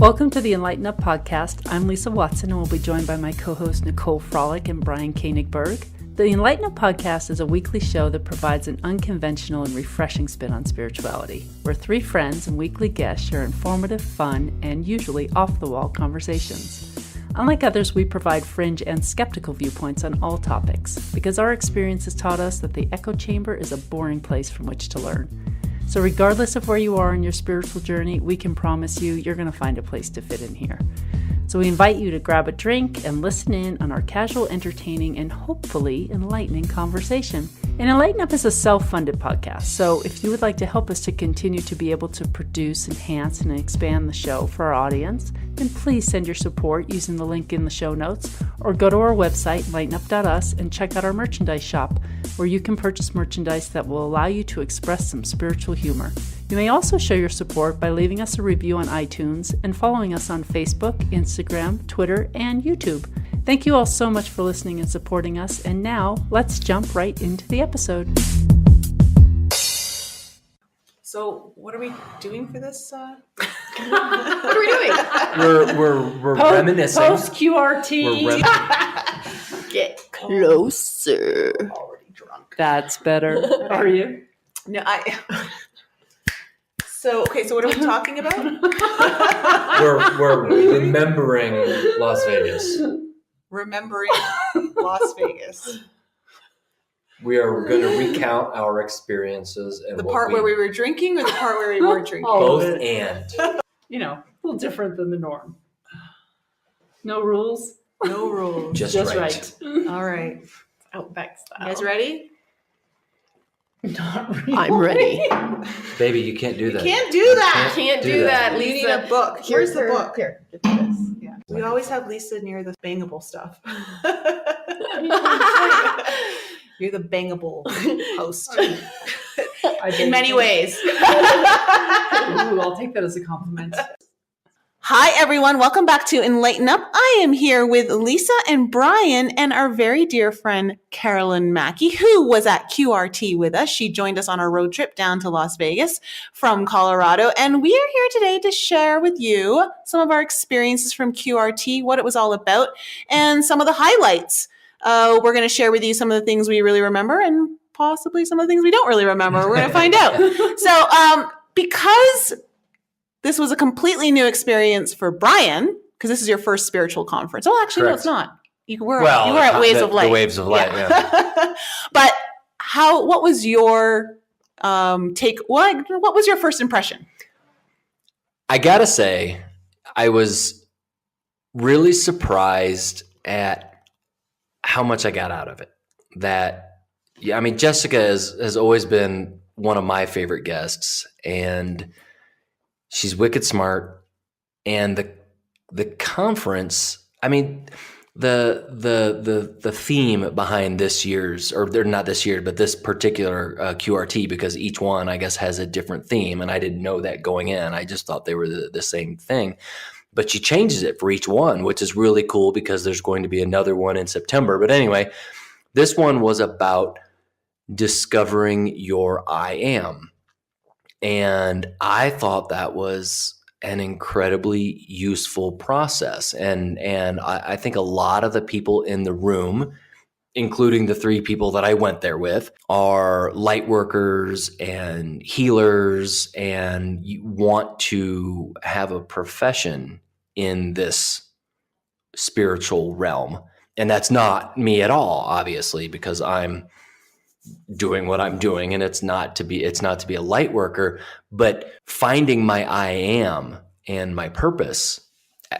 Welcome to the enLIGHTenUP podcast. I'm Lisa Watson and will be joined by my co-hosts Nicole Frolick and Brian Koenigberg. The enLIGHTenUP podcast is a weekly show that provides an unconventional and refreshing spin on spirituality, where three friends and weekly guests share informative, fun, and usually off-the-wall conversations. Unlike others, we provide fringe and skeptical viewpoints on all topics, because our experience has taught us that the echo chamber is a boring place from which to learn. So regardless of where you are in your spiritual journey, we can promise you're going to find a place to fit in here. So we invite you to grab a drink and listen in on our casual, entertaining, and hopefully enlightening conversation. And enLIGHTenUP is a self-funded podcast, so if you would like to help us to continue to be able to produce, enhance, and expand the show for our audience, then please send your support using the link in the show notes, or go to our website, enlightenup.us, and check out our merchandise shop, where you can purchase merchandise that will allow you to express some spiritual humor. You may also show your support by leaving us a review on iTunes and following us on Facebook, Instagram, Twitter, and YouTube. Thank you all so much for listening and supporting us, and now let's jump right into the episode. So what are we doing for this? What are we doing? We're reminiscing. Post QRT. Get closer. Already drunk. That's better. Are you? No, So what are we talking about? We're remembering Las Vegas. Remembering Las Vegas. We are going to recount our experiences and The part where we were drinking or the part where we weren't drinking? both and. You know, a little different than the norm. No rules. No rules. Just right. All right. Outback style. You guys ready? Not really. I'm ready. Baby, you can't do that. Can't do that. Can't do that, You Lisa. need a book. Here's the her- book. Here, get this. Yeah. We always have Lisa near the bangable stuff. You're the bangable host. In many ways. Ooh, I'll take that as a compliment. Hi, everyone. Welcome back to enLIGHTenUP. I am here with Lisa and Brian and our very dear friend, Carolyn Mackey, who was at QRT with us. She joined us on our road trip down to Las Vegas from Colorado. And we are here today to share with you some of our experiences from QRT, what it was all about, and some of the highlights. We're going to share with you some of the things we really remember and possibly some of the things we don't really remember. We're going to find out. So because this was a completely new experience for Brian, because this is your first spiritual conference. Oh, actually, Correct. No, it's not. You were Well, at Waves the of Light. The Waves of Light, yeah. But what was your take? What was your first impression? I got to say, I was really surprised at how much I got out of it. Jessica has always been one of my favorite guests, and she's wicked smart. And the conference, the theme behind this year's, or they're not this year, but this particular QRT, because each one, I guess, has a different theme. And I didn't know that going in. I just thought they were the same thing. But she changes it for each one, which is really cool because there's going to be another one in September. But anyway, this one was about discovering your I am. And I thought that was an incredibly useful process. And I think a lot of the people in the room, including the three people that I went there with, are light workers and healers and you want to have a profession in this spiritual realm. And that's not me at all, obviously, because I'm doing what I'm doing, and it's not to be a light worker, but finding my I am and my purpose,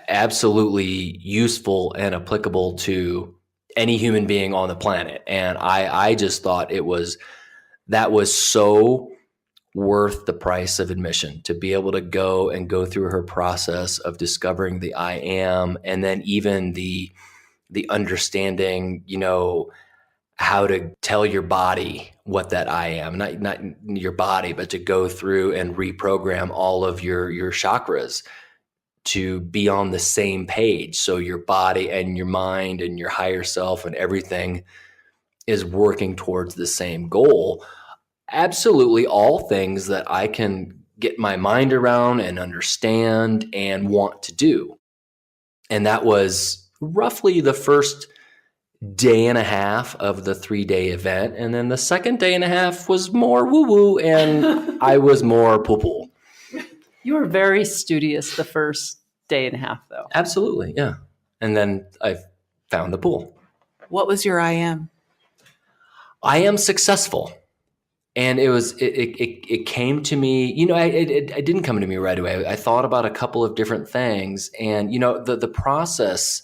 absolutely useful and applicable to any human being on the planet. And I just thought that was so worth the price of admission to be able to go through her process of discovering the I am, and then even the understanding, how to tell your body what that I am, not your body, but to go through and reprogram all of your chakras to be on the same page. So your body and your mind and your higher self and everything is working towards the same goal. Absolutely all things that I can get my mind around and understand and want to do. And that was roughly the first day and a half of the 3-day event. And then the second day and a half was more woo-woo and I was more poo-poo. You were very studious the first day and a half, though. Absolutely, yeah. And then I found the pool. What was your I am? I am successful. And it came to me, it didn't come to me right away. I thought about a couple of different things. And, the process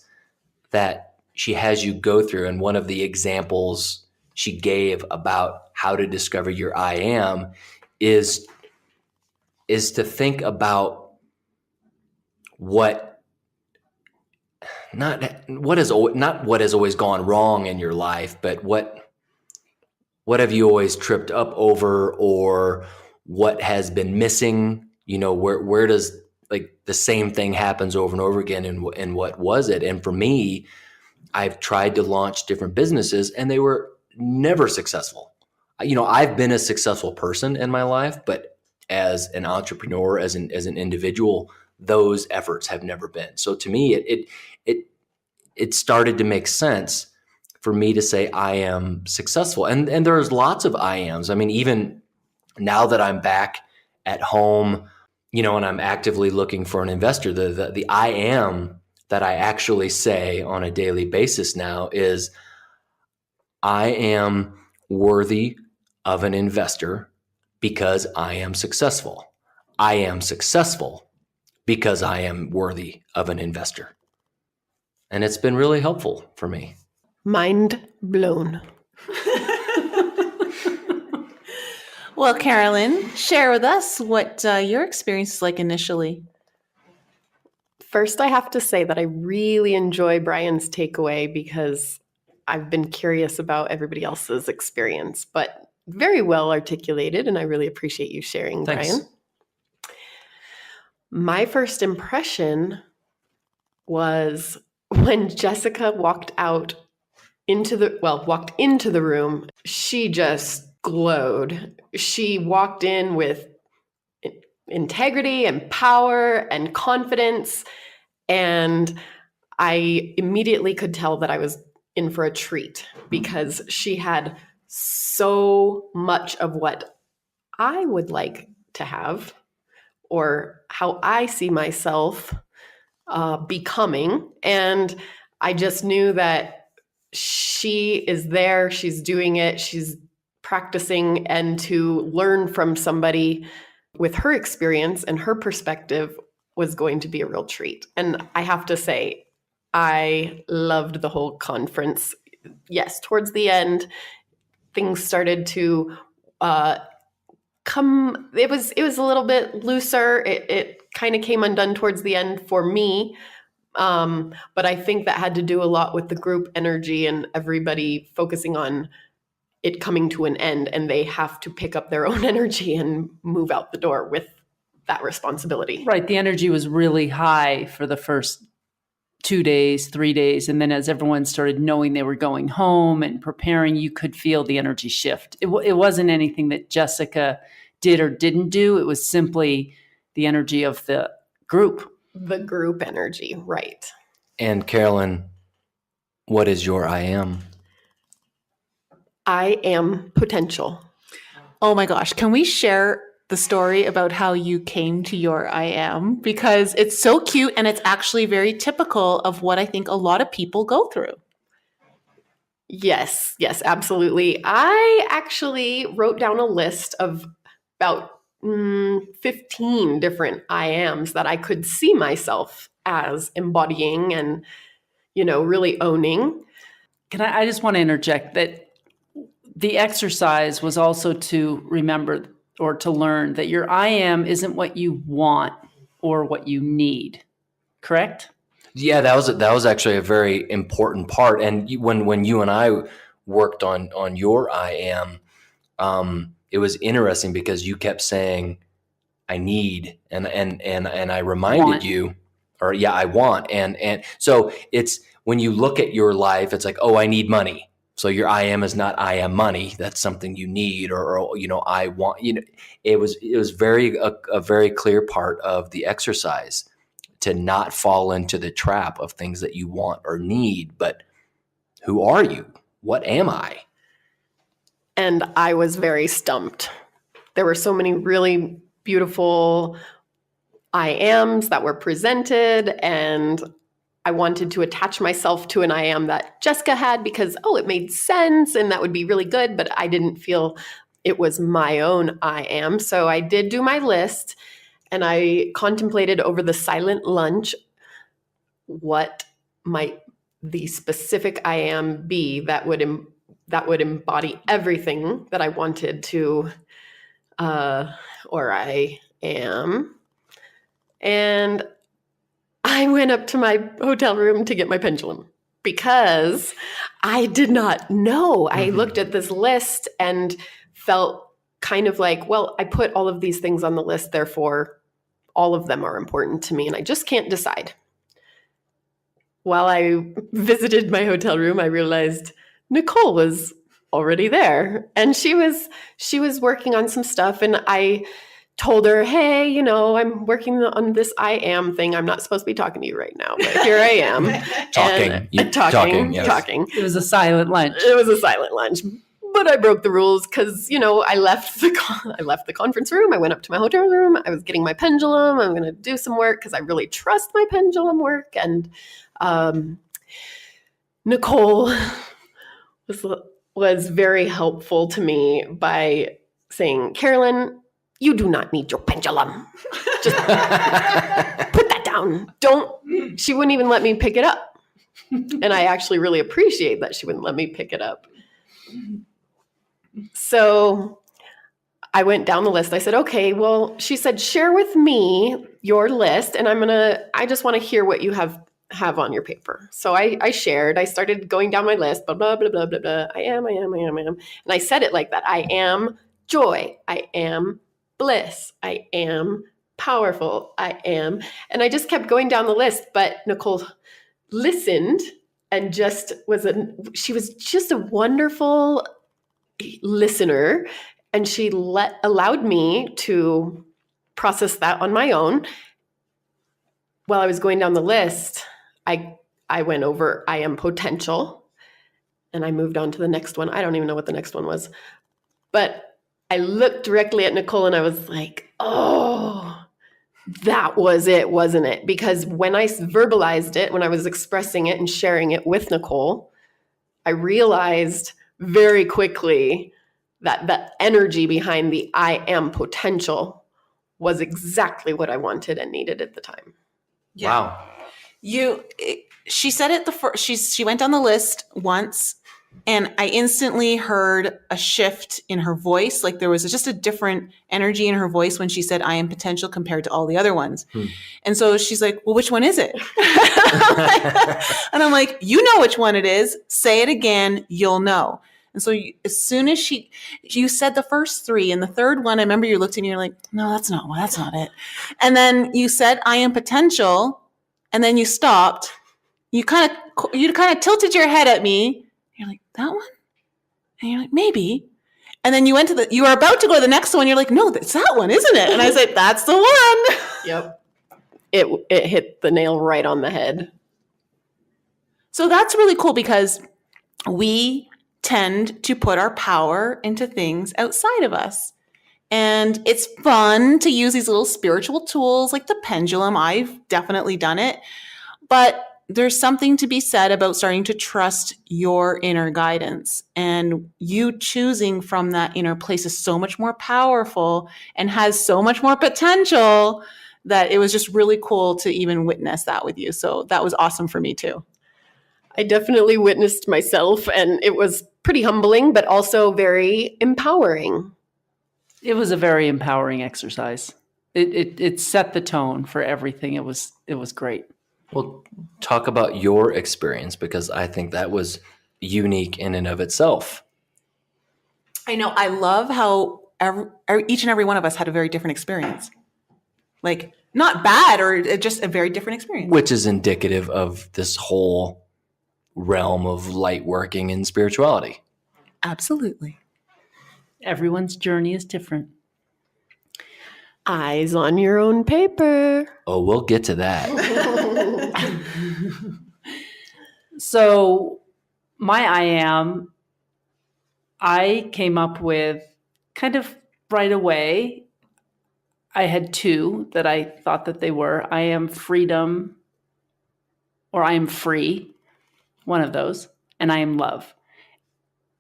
that she has you go through, and one of the examples she gave about how to discover your I am is to think about not what has always gone wrong in your life, but what have you always tripped up over, or what has been missing? Where does like the same thing happens over and over again, and what was it? And for me, I've tried to launch different businesses and they were never successful. I've been a successful person in my life, but as an entrepreneur, as an individual, those efforts have never been. So to me, it started to make sense for me to say I am successful. And there's lots of I ams. I mean, even now that I'm back at home, and I'm actively looking for an investor, the I am that I actually say on a daily basis now is I am worthy of an investor because I am successful. I am successful because I am worthy of an investor. And it's been really helpful for me. Mind blown. Well, Carolyn, share with us what your experience is like initially. First, I have to say that I really enjoy Brian's takeaway because I've been curious about everybody else's experience, but very well articulated, and I really appreciate you sharing, Thanks. Brian. My first impression was when Jessica walked into the room. She just glowed. She walked in with integrity and power and confidence, and I immediately could tell that I was in for a treat because she had so much of what I would like to have, or how I see myself becoming. And I just knew that she is there, she's doing it, she's practicing, and to learn from somebody with her experience and her perspective was going to be a real treat. And I have to say, I loved the whole conference. Yes, towards the end, things started to come. It was a little bit looser. It kind of came undone towards the end for me. But I think that had to do a lot with the group energy and everybody focusing on it coming to an end, and they have to pick up their own energy and move out the door with that responsibility. Right. The energy was really high for the first 2 days, 3 days. And then as everyone started knowing they were going home and preparing, you could feel the energy shift. It wasn't anything that Jessica did or didn't do. It was simply the energy of the group. The group energy, right. And Carolyn, what is your I am? I am potential. Oh my gosh, can we share the story about how you came to your I am? Because it's so cute and it's actually very typical of what I think a lot of people go through. Yes, absolutely. I actually wrote down a list of about 15 different I ams that I could see myself as embodying and, really owning. I just want to interject that the exercise was also to remember or to learn that your I am isn't what you want or what you need. Correct? Yeah, that was actually a very important part. And when you and I worked on your I am, it was interesting because you kept saying, "I need," and I reminded you, or yeah, I want, and so it's when you look at your life, it's like, oh, I need money, So your I am is not I am money. That's something you need, or I want. It was a very clear part of the exercise to not fall into the trap of things that you want or need. But who are you? What am I? And I was very stumped. There were so many really beautiful I ams that were presented, and I wanted to attach myself to an I am that Jessica had because, it made sense and that would be really good, but I didn't feel it was my own I am. So I did do my list, and I contemplated over the silent lunch what might the specific I am be that would embody everything that I wanted to, or I am. And I went up to my hotel room to get my pendulum because I did not know. I looked at this list and felt kind of like, well, I put all of these things on the list, therefore all of them are important to me, and I just can't decide. While I visited my hotel room, I realized Nicole was already there, and she was working on some stuff, and I told her, hey, I'm working on this I am thing. I'm not supposed to be talking to you right now, but here I am. Talking. Yes. Talking. It was a silent lunch. It was a silent lunch. But I broke the rules because, I left the conference room. I went up to my hotel room. I was getting my pendulum. I'm going to do some work because I really trust my pendulum work. And Nicole was very helpful to me by saying, Carolyn, you do not need your pendulum. Just put that down. She wouldn't even let me pick it up. And I actually really appreciate that she wouldn't let me pick it up. So I went down the list. I said, okay, well, she said, share with me your list. And I just want to hear what you have on your paper. So I shared, I started going down my list, blah, blah, blah, blah, blah, blah. I am. And I said it like that. I am joy. I am bliss. I am powerful. I am. And I just kept going down the list, but Nicole listened and she was just a wonderful listener. And she allowed me to process that on my own. While I was going down the list, I went over I am potential, and I moved on to the next one. I don't even know what the next one was, but I looked directly at Nicole and I was like, oh, that was it, wasn't it? Because when I verbalized it, when I was expressing it and sharing it with Nicole, I realized very quickly that the energy behind the I am potential was exactly what I wanted and needed at the time. Yeah. Wow. She said it she went down the list once, and I instantly heard a shift in her voice. Like there was just a different energy in her voice when she said I am potential compared to all the other ones. And so she's like, well, which one is it? And I'm like, you know which one it is. Say it again. You'll know. And so as soon as you said the first three, and the third one, I remember you looked at me and you're like, no, that's not it. And then you said, I am potential. And then you stopped. You kind of tilted your head at me. You're like, that one? And you're like, maybe. And then you were about to go to the next one. You're like, no, it's that one, isn't it? And I said, that's the one. Yep. It hit the nail right on the head. So that's really cool because we tend to put our power into things outside of us. And it's fun to use these little spiritual tools like the pendulum. I've definitely done it. But there's something to be said about starting to trust your inner guidance. And you choosing from that inner place is so much more powerful and has so much more potential that it was just really cool to even witness that with you. So that was awesome for me too. I definitely witnessed myself, and it was pretty humbling, but also very empowering. It was a very empowering exercise. It set the tone for everything. It was great. Well, talk about your experience, because I think that was unique in and of itself. I know. I love how each and every one of us had a very different experience. Like not bad, or just a very different experience. Which is indicative of this whole realm of light working and spirituality. Absolutely. Everyone's journey is different. Eyes on your own paper. Oh, we'll get to that. So my I came up with kind of right away. I had two that I thought that they were. I am freedom, or I am free, one of those, and I am love.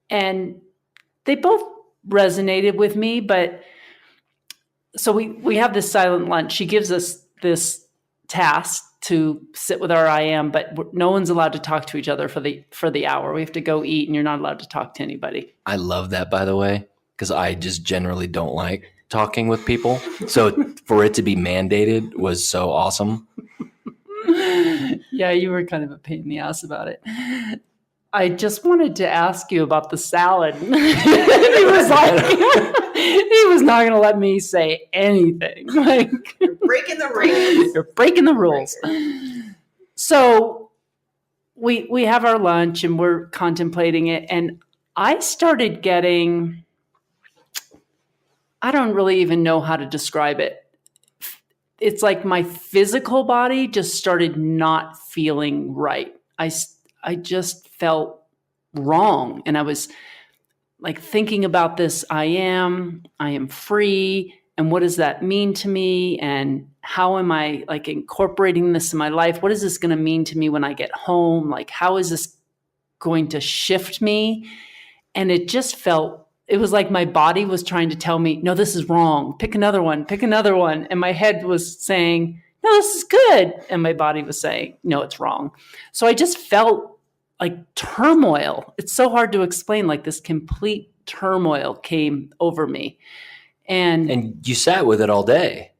And they both resonated with me, but so we have this silent lunch. She gives us this task to sit with our I am, but no one's allowed to talk to each other for the hour. We have to go eat, and you're not allowed to talk to anybody. I love that, by the way, because I just generally don't like talking with people. So for it to be mandated was so awesome. Yeah, you were kind of a pain in the ass about it. I just wanted to ask you about the salad. He was like, he was not going to let me say anything. Like, You're breaking the rules. You're breaking the rules. So we have our lunch and we're contemplating it. And I started getting, I don't really even know how to describe it. It's like my physical body just started not feeling right. I just felt wrong. And I was like thinking about this, I am free. And what does that mean to me? And how am I like incorporating this in my life? What is this going to mean to me when I get home? Like, how is this going to shift me? And it just felt, it was like my body was trying to tell me, no, this is wrong. Pick another one. And my head was saying, no, this is good. And my body was saying, no, it's wrong. So I just felt like turmoil. It's so hard to explain. Like this complete turmoil came over me. And you sat with it all day,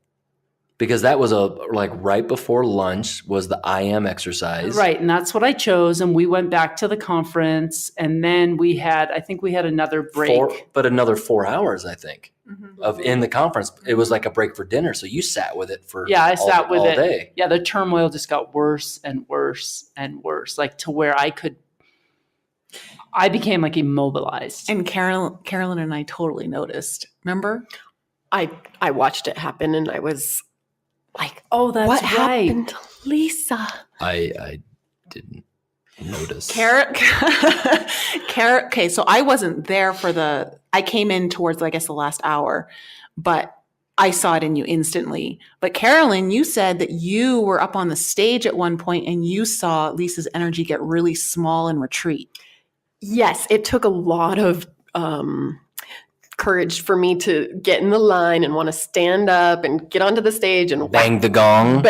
because that was like right before lunch was the I am exercise. Right. And that's what I chose. And we went back to the conference, and then I think we had another break. Another 4 hours, I think, of in the conference. It was like a break for dinner. So you sat with it for I sat with all it day. Yeah. The turmoil just got worse and worse and worse, like to where I became like immobilized. And Carolyn and I totally noticed. Remember? I watched it happen, and I was like, oh, that's what right. happened to Lisa? I didn't notice. Okay, so I wasn't there I came in towards, I guess, the last hour, but I saw it in you instantly. But Carolyn, you said that you were up on the stage at one point and you saw Lisa's energy get really small and retreat. Yes, it took a lot of courage for me to get in the line and want to stand up and get onto the stage and bang the gong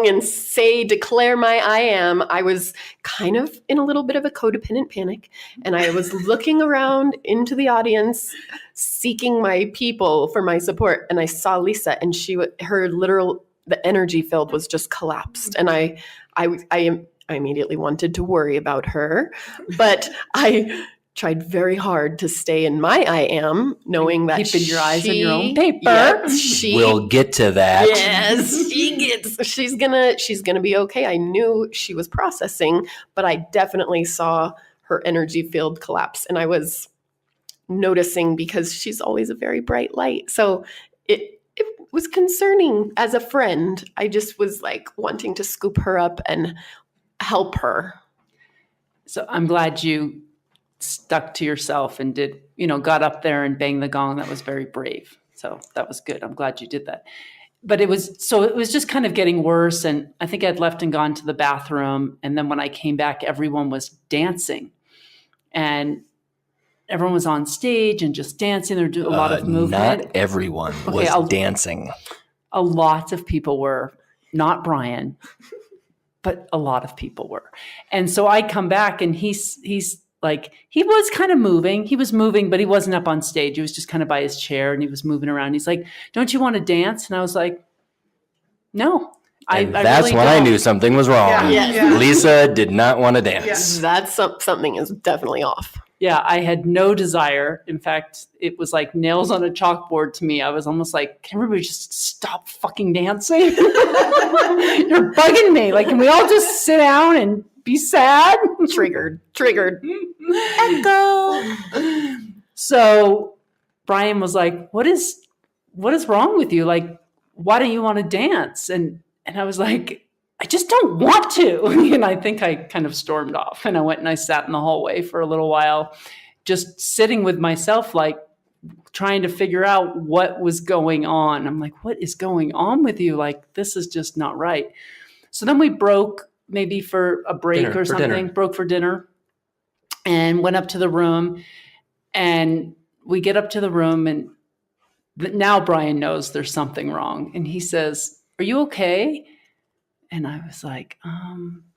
and declare my I am. I was kind of in a little bit of a codependent panic, and I was looking around into the audience, seeking my people for my support. And I saw Lisa, and the energy field was just collapsed. And I immediately wanted to worry about her, but I tried very hard to stay in my I am, knowing that keeping your eyes on your own paper. We'll get to that. Yes, she's gonna be okay. I knew she was processing, but I definitely saw her energy field collapse, and I was noticing because she's always a very bright light. So it was concerning as a friend. I just was like wanting to scoop her up and help her. So I'm glad you stuck to yourself and got up there and banged the gong. That was very brave. So that was good. I'm glad you did that. But it was just kind of getting worse. And I think I'd left and gone to the bathroom. And then when I came back, everyone was dancing, and everyone was on stage and just dancing. There was a lot of movement. Not everyone was dancing. A lot of people were, not Brian, but a lot of people were. And so I come back, and he's like, he was kind of moving. He was moving, but he wasn't up on stage. He was just kind of by his chair, and he was moving around. He's like, don't you want to dance? And I was like, no. That's when I knew something was wrong. Yeah. Yeah. Lisa did not want to dance. Yes. That's something is definitely off. Yeah, I had no desire. In fact, it was like nails on a chalkboard to me. I was almost like, can everybody just stop fucking dancing? You're bugging me. Like, can we all just sit down and be sad. Triggered. Echo. So Brian was like, what is wrong with you? Like, why don't you want to dance? And I was like, I just don't want to. And I think I kind of stormed off, and I went and I sat in the hallway for a little while, just sitting with myself, like trying to figure out what was going on. I'm like, what is going on with you? Like, this is just not right. So then we broke maybe for a break or something, broke for dinner, and went up to the room. And we get up to the room, and now Brian knows there's something wrong. And he says, are you okay? And I was like,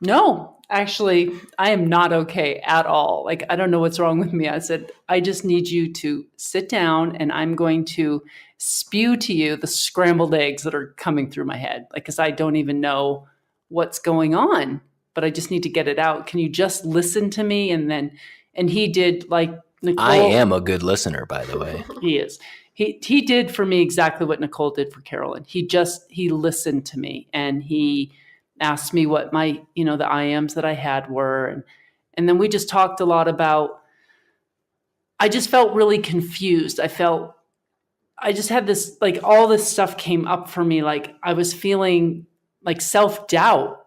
no, actually, I am not okay at all. Like, I don't know what's wrong with me. I said, I just need you to sit down, and I'm going to spew to you the scrambled eggs that are coming through my head. Like, because I don't even know what's going on, but I just need to get it out. Can you just listen to me? And he did, like, Nicole. I am a good listener, by the way. He is. He did for me exactly what Nicole did for Carolyn. He listened to me, and he asked me what my, the I ams that I had were. And then we just talked a lot about, I just felt really confused. I just had this, like, all this stuff came up for me. Like, I was feeling like self-doubt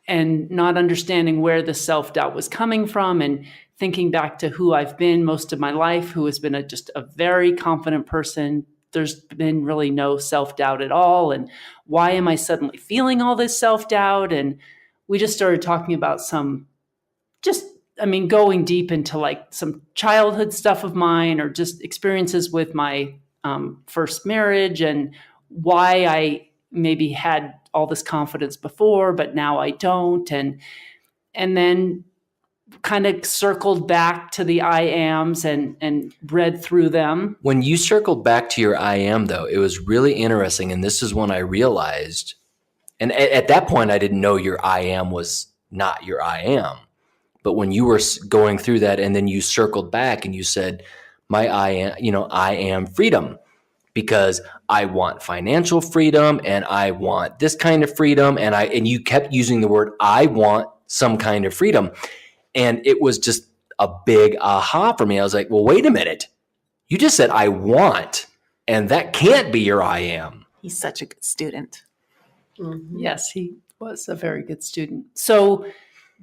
and not understanding where the self-doubt was coming from, and thinking back to who I've been most of my life, who has been just a very confident person. There's been really no self-doubt at all. And why am I suddenly feeling all this self-doubt? And we just started talking about going deep into like some childhood stuff of mine, or just experiences with my first marriage, and why I maybe had all this confidence before, but now I don't. And then kind of circled back to the I ams and read through them. When you circled back to your I am, though, it was really interesting. And this is when I realized, and at that point, I didn't know your I am was not your I am. But when you were going through that, and then you circled back and you said, my I am freedom, because I want financial freedom, and I want this kind of freedom. And you kept using the word, I want some kind of freedom. And it was just a big aha for me. I was like, well, wait a minute. You just said I want, and that can't be your I am. He's such a good student. Mm-hmm. Yes, he was a very good student. So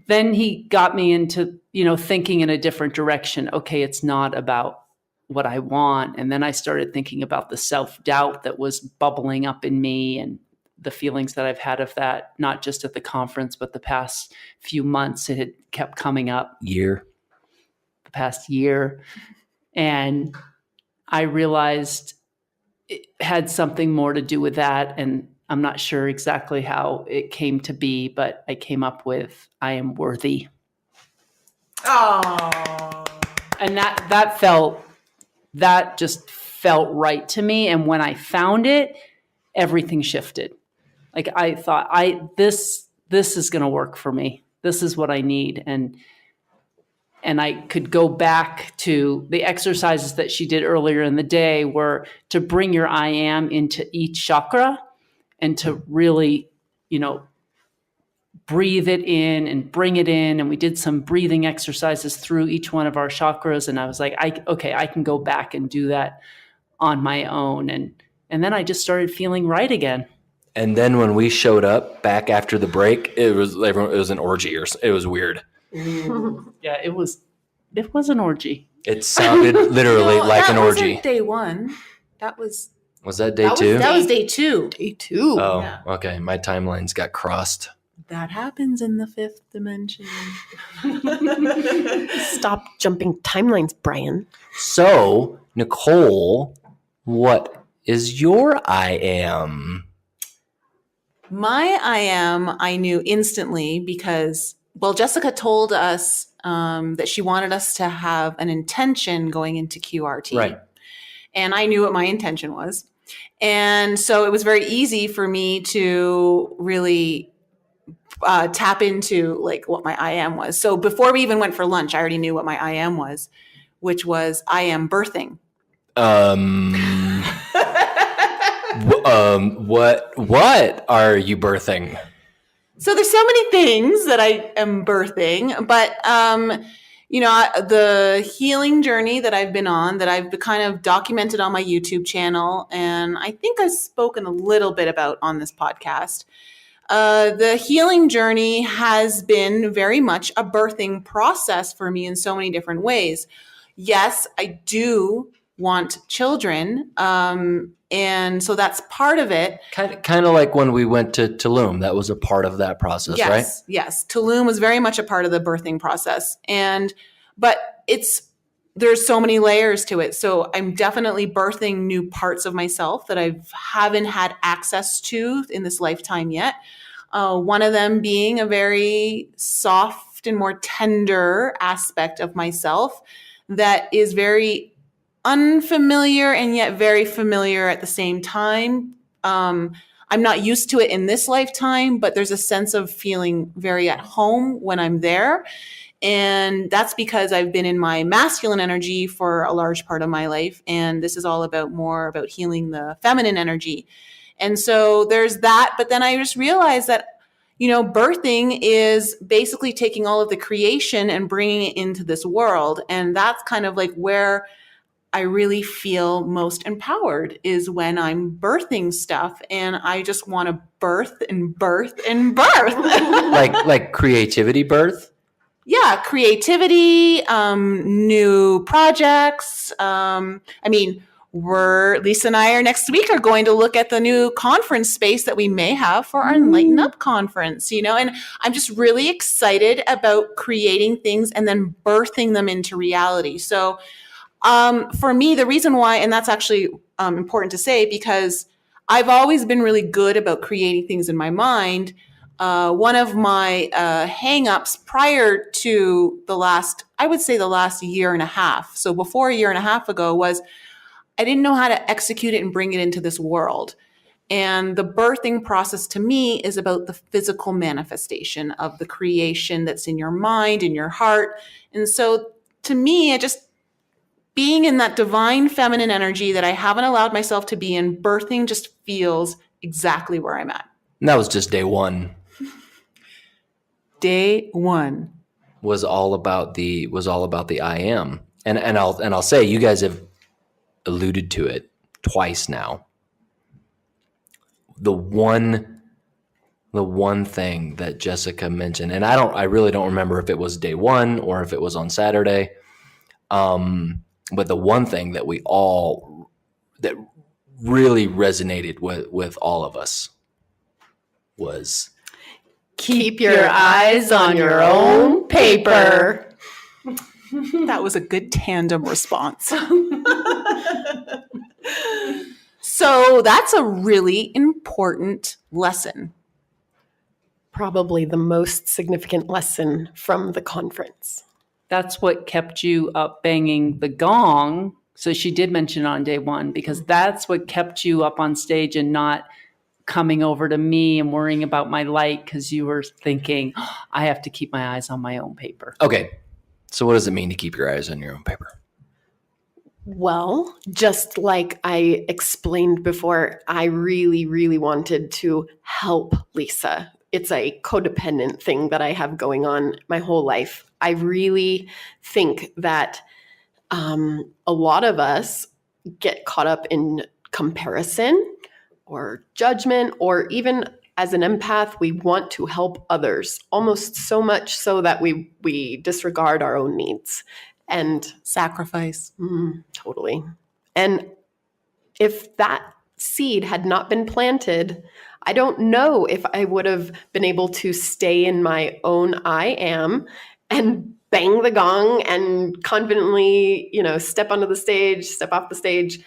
then he got me into, thinking in a different direction. Okay, it's not about what I want. And then I started thinking about the self-doubt that was bubbling up in me, and the feelings that I've had of that, not just at the conference, but the past few months. It had kept coming up. The past year. And I realized it had something more to do with that. And I'm not sure exactly how it came to be, but I came up with, I am worthy. Oh. And that just felt right to me. And when I found it, everything shifted. Like, I thought, this is going to work for me. This is what I need. And I could go back to the exercises that she did earlier in the day, were to bring your I am into each chakra, and to really, breathe it in and bring it in. And we did some breathing exercises through each one of our chakras. And I was like, I can go back and do that on my own. And then I just started feeling right again. And then when we showed up back after the break, it was an orgy, or it was weird. Yeah, it was an orgy. It sounded literally like an orgy. That wasn't day one. Was that day two? That was day two. Day two. Oh, Yeah. Okay. My timelines got crossed. That happens in the fifth dimension. Stop jumping timelines, Brian. So, Nicole, what is your I am? My I am, I knew instantly because, Jessica told us that she wanted us to have an intention going into QRT. Right. And I knew what my intention was. And so it was very easy for me to really tap into like what my I am was. So before we even went for lunch, I already knew what my I am was, which was I am birthing. What are you birthing? So there's so many things that I am birthing, but the healing journey that I've been on, that I've kind of documented on my YouTube channel, and I think I've spoken a little bit about on this podcast. The healing journey has been very much a birthing process for me in so many different ways. Yes, I do want children. And so that's part of it. Kind of like when we went to Tulum, that was a part of that process, right? Yes. Tulum was very much a part of the birthing process. But there's so many layers to it. So I'm definitely birthing new parts of myself that I haven't had access to in this lifetime yet. One of them being a very soft and more tender aspect of myself that is very unfamiliar and yet very familiar at the same time. I'm not used to it in this lifetime, but there's a sense of feeling very at home when I'm there. And that's because I've been in my masculine energy for a large part of my life. And this is all more about healing the feminine energy. And so there's that. But then I just realized that, birthing is basically taking all of the creation and bringing it into this world. And that's kind of like where I really feel most empowered, is when I'm birthing stuff, and I just want to birth and birth and birth. like creativity birth? Yeah, creativity, new projects. Lisa and I next week are going to look at the new conference space that we may have for our enLIGHTenUP conference, and I'm just really excited about creating things and then birthing them into reality. So for me, the reason why, and that's actually important to say, because I've always been really good about creating things in my mind. One of my hang-ups prior to the last year and a half, so before a year and a half ago, was I didn't know how to execute it and bring it into this world. And the birthing process to me is about the physical manifestation of the creation that's in your mind, in your heart. And so to me, being in that divine feminine energy that I haven't allowed myself to be in, birthing just feels exactly where I'm at. And that was just day one. Day one was all about the I am. And I'll say, you guys have alluded to it twice now. The one thing that Jessica mentioned, and I really don't remember if it was day one or if it was on Saturday. But the one thing that that really resonated with all of us was keep your eyes on your own paper. That was a good tandem response. So that's a really important lesson. Probably the most significant lesson from the conference. That's what kept you up banging the gong. So she did mention on day one, because that's what kept you up on stage and not coming over to me and worrying about my light, because you were thinking, I have to keep my eyes on my own paper. Okay. So what does it mean to keep your eyes on your own paper? Well, just like I explained before, I really, really wanted to help Lisa. It's a codependent thing that I have going on my whole life. I really think that a lot of us get caught up in comparison or judgment, or even as an empath, we want to help others, almost so much so that we disregard our own needs. And sacrifice. Totally. And if that seed had not been planted, I don't know if I would have been able to stay in my own I am and bang the gong and confidently, step onto the stage, step off the stage.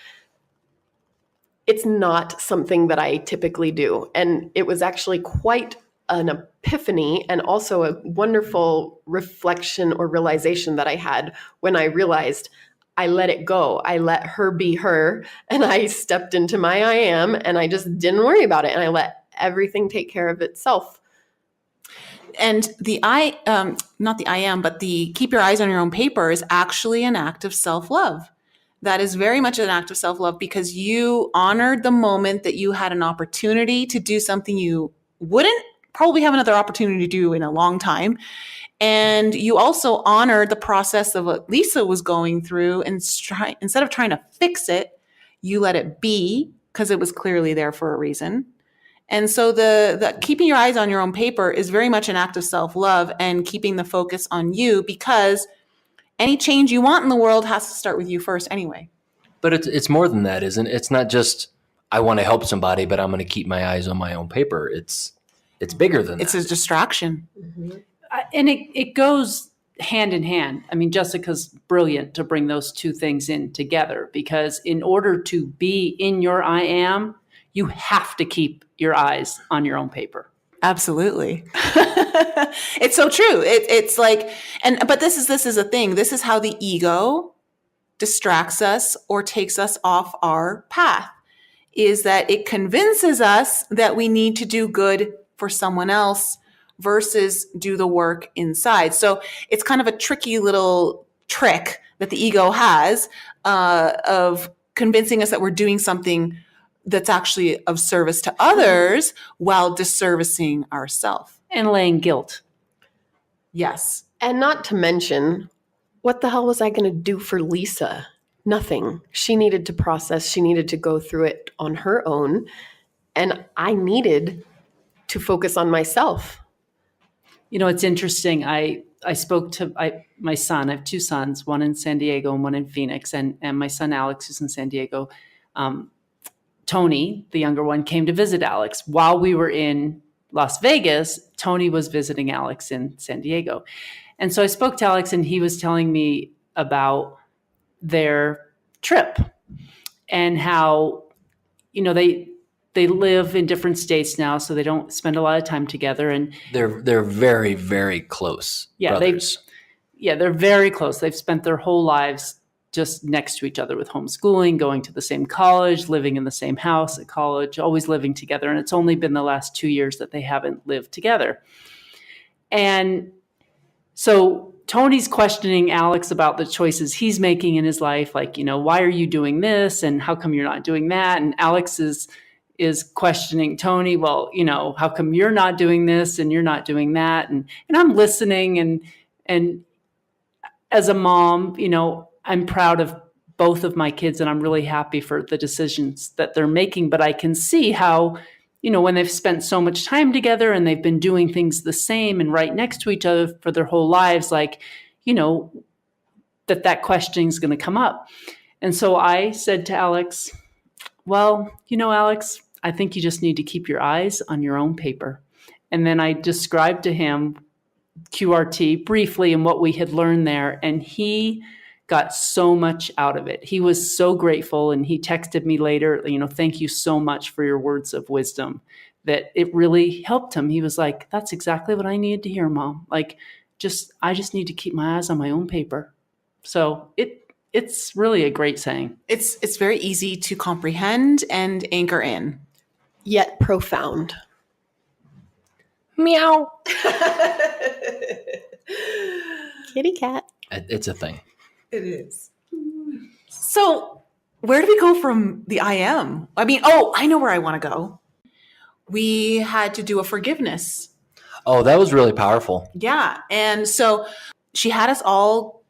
It's not something that I typically do. And it was actually quite an epiphany and also a wonderful reflection or realization that I had when I realized I let it go. I let her be her, and I stepped into my I am, and I just didn't worry about it. And I let everything take care of itself. And the not the I am, but the keep your eyes on your own paper is actually an act of self-love. That is very much an act of self-love, because you honored the moment that you had an opportunity to do something you wouldn't probably have another opportunity to do in a long time. And you also honored the process of what Lisa was going through, and instead of trying to fix it, you let it be because it was clearly there for a reason. And so the keeping your eyes on your own paper is very much an act of self-love and keeping the focus on you, because any change you want in the world has to start with you first anyway. But it's more than that, isn't it? It's not just I want to help somebody, but I'm going to keep my eyes on my own paper. It's bigger than that. It's a distraction. Mm-hmm. And it goes hand in hand. I mean, Jessica's brilliant to bring those two things in together, because in order to be in your I am, you have to keep your eyes on your own paper. Absolutely. It's so true. It's like, but this is a thing. This is how the ego distracts us or takes us off our path, is that it convinces us that we need to do good for someone else versus do the work inside. So it's kind of a tricky little trick that the ego has of convincing us that we're doing something that's actually of service to others while disservicing ourselves. And laying guilt. Yes. And not to mention, what the hell was I going to do for Lisa? Nothing. She needed to process. She needed to go through it on her own. And I needed to focus on myself. You know, it's interesting. I spoke to my son. I have two sons, one in San Diego and one in Phoenix. And my son, Alex, is in San Diego. Tony, the younger one, came to visit Alex. While we were in Las Vegas, Tony was visiting Alex in San Diego. And so I spoke to Alex, and he was telling me about their trip and how, you know, they live in different states now, so they don't spend a lot of time together. And they're very, very close brothers. They're very close. They've spent their whole lives just next to each other with homeschooling, going to the same college, living in the same house at college, always living together. And it's only been the last 2 years that they haven't lived together. And so Tony's questioning Alex about the choices he's making in his life. Like, you know, why are you doing this? And how come you're not doing that? And Alex is questioning Tony. Well, you know, how come you're not doing this and you're not doing that? And I'm listening. And as a mom, you know, I'm proud of both of my kids, and I'm really happy for the decisions that they're making. But I can see how, you know, when they've spent so much time together and they've been doing things the same and right next to each other for their whole lives, like, you know, that questioning is going to come up. And so I said to Alex, well, you know, Alex, I think you just need to keep your eyes on your own paper. And then I described to him QRT briefly and what we had learned there. And he got so much out of it. He was so grateful. And he texted me later, you know, thank you so much for your words of wisdom, that it really helped him. He was like, that's exactly what I needed to hear, Mom. Like, I just need to keep my eyes on my own paper. So it's really a great saying. It's very easy to comprehend and anchor in. Yet profound. Meow. Kitty cat. It's a thing. It is. So where do we go from the I am? I mean, I know where I want to go. We had to do a forgiveness. Oh, that was really powerful. Yeah. And so she had us all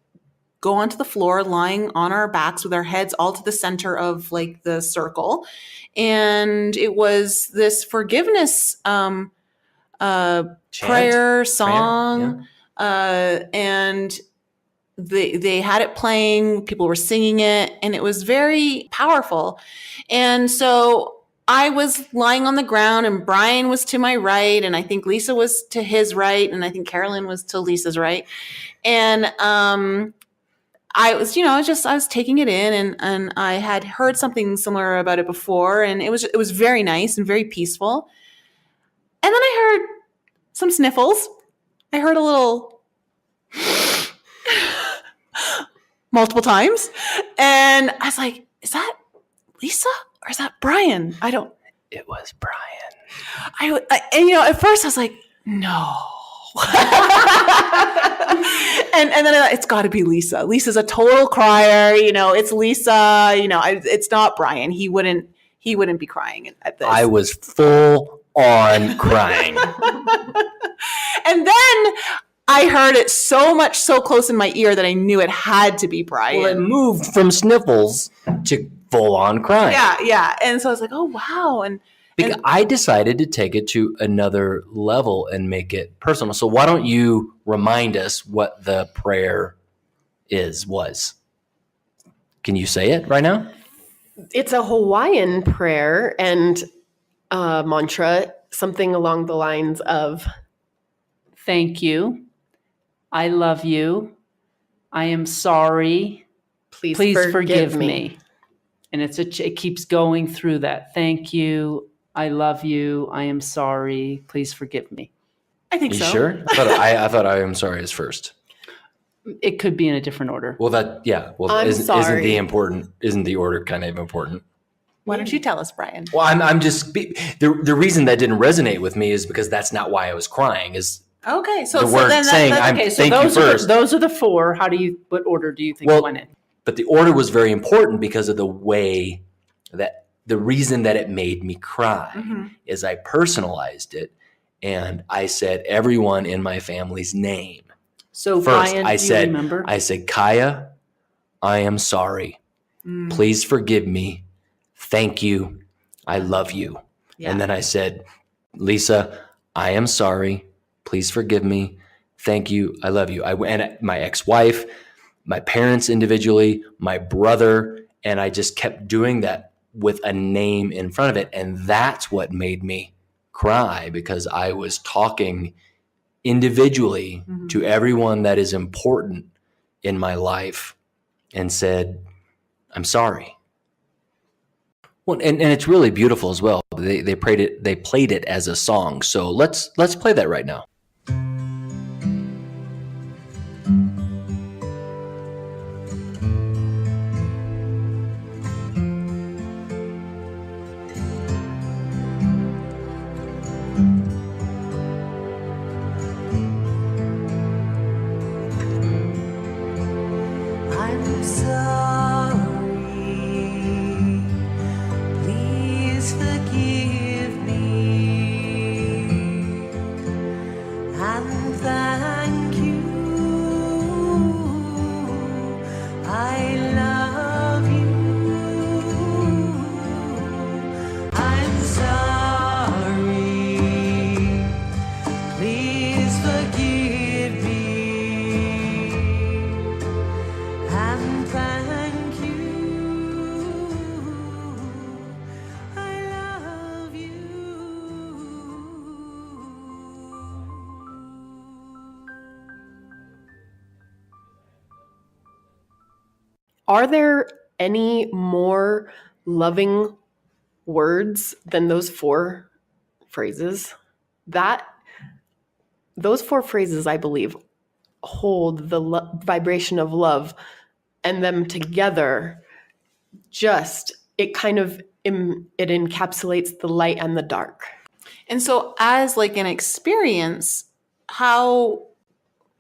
go onto the floor, lying on our backs with our heads all to the center of like the circle. And it was this forgiveness prayer song. Yeah. And they had it playing, people were singing it, and it was very powerful. And so I was lying on the ground, and Brian was to my right, and I think Lisa was to his right, and I think Carolyn was to Lisa's right. And I was taking it in, and I had heard something similar about it before, and it was very nice and very peaceful. And then I heard some sniffles. I heard a little multiple times. And I was like, is that Lisa or is that Brian? It was Brian. At first I was like, no. and then it's got to be Lisa. Lisa's a total crier. It's Lisa. It's not Brian. He wouldn't be crying at this. I was full on crying. And then I heard it so close in my ear that I knew it had to be Brian. Well, it moved from sniffles to full on crying. Yeah. And so I was like, oh, wow. And because I decided to take it to another level and make it personal. So why don't you remind us what the prayer was? Can you say it right now? It's a Hawaiian prayer and mantra, something along the lines of, thank you. I love you. I am sorry. Please forgive me. And it keeps going through that. Thank you. I love you. I am sorry. Please forgive me. I think so. You sure? I thought I am sorry is first. It could be in a different order. Well, I'm sorry. Isn't the order kind of important? Why don't you tell us, Brian? Well, I'm just the reason that didn't resonate with me is because that's not why I was crying. Is okay. So the word then saying thank you first. Those are the four. What order do you think it went in? But the order was very important because of the way that the reason that it made me cry is I personalized it and I said everyone in my family's name. So first, Brian, I remember? I said, Kaya, I am sorry. Please forgive me. Thank you. I love you. Yeah. And then I said, Lisa, I am sorry. Please forgive me. Thank you. I love you. And my ex-wife, my parents individually, my brother, and I just kept doing that with a name in front of it. And that's what made me cry because I was talking individually to everyone that is important in my life and said, I'm sorry. Well, and it's really beautiful as well. They played it as a song. So let's play that right now. I'm sorry. Please forgive me. And thank you. I love you. I'm sorry. Please forgive me. And thank you. I love you. are there any more loving words than those four phrases? Those four phrases, I believe, hold the vibration of love, and them together it encapsulates the light and the dark. And so as like an experience, how,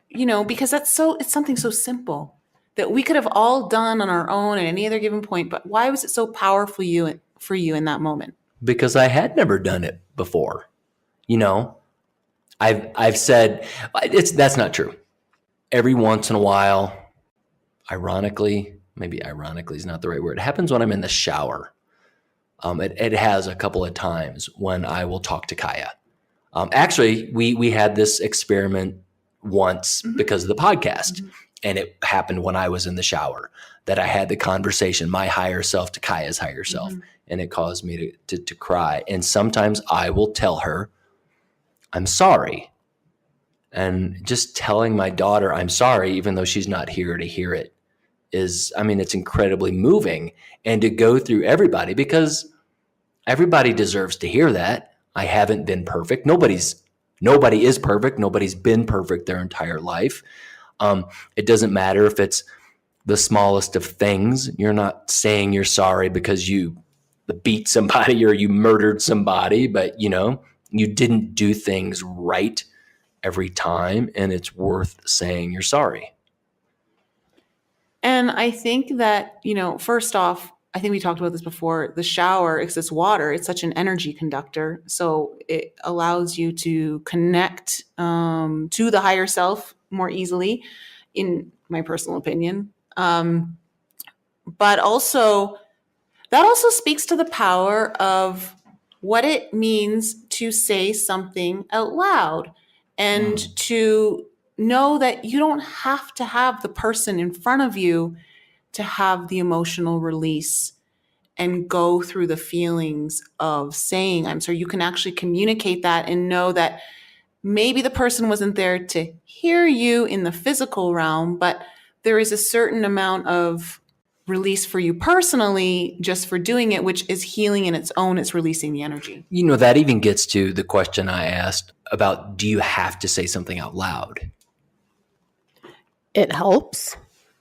because it's something so simple that we could have all done on our own at any other given point, but why was it so powerful for you in that moment? Because I had never done it before. I've said that's not true. Every once in a while, maybe ironically is not the right word. It happens when I'm in the shower. It has a couple of times when I will talk to Kaya. Actually, we had this experiment once because of the podcast, and it happened when I was in the shower that I had the conversation, my higher self to Kaya's higher self, and it caused me to cry. And sometimes I will tell her, I'm sorry. And just telling my daughter I'm sorry, even though she's not here to hear it, it's incredibly moving. And to go through everybody, because everybody deserves to hear that. I haven't been perfect. Nobody is perfect. Nobody's been perfect their entire life. It doesn't matter if it's the smallest of things. You're not saying you're sorry because you beat somebody or you murdered somebody, but you didn't do things right every time, and it's worth saying you're sorry. And I think that, first off, I think we talked about this before, the shower, it's this water, it's such an energy conductor. So it allows you to connect to the higher self more easily, in my personal opinion. But also, that also speaks to the power of what it means to say something out loud and to know that you don't have to have the person in front of you to have the emotional release and go through the feelings of saying I'm sorry. You can actually communicate that and know that maybe the person wasn't there to hear you in the physical realm, but there is a certain amount of release for you personally just for doing it, which is healing in its own. It's releasing the energy. You know, that even gets to the question I asked about, do you have to say something out loud? It helps.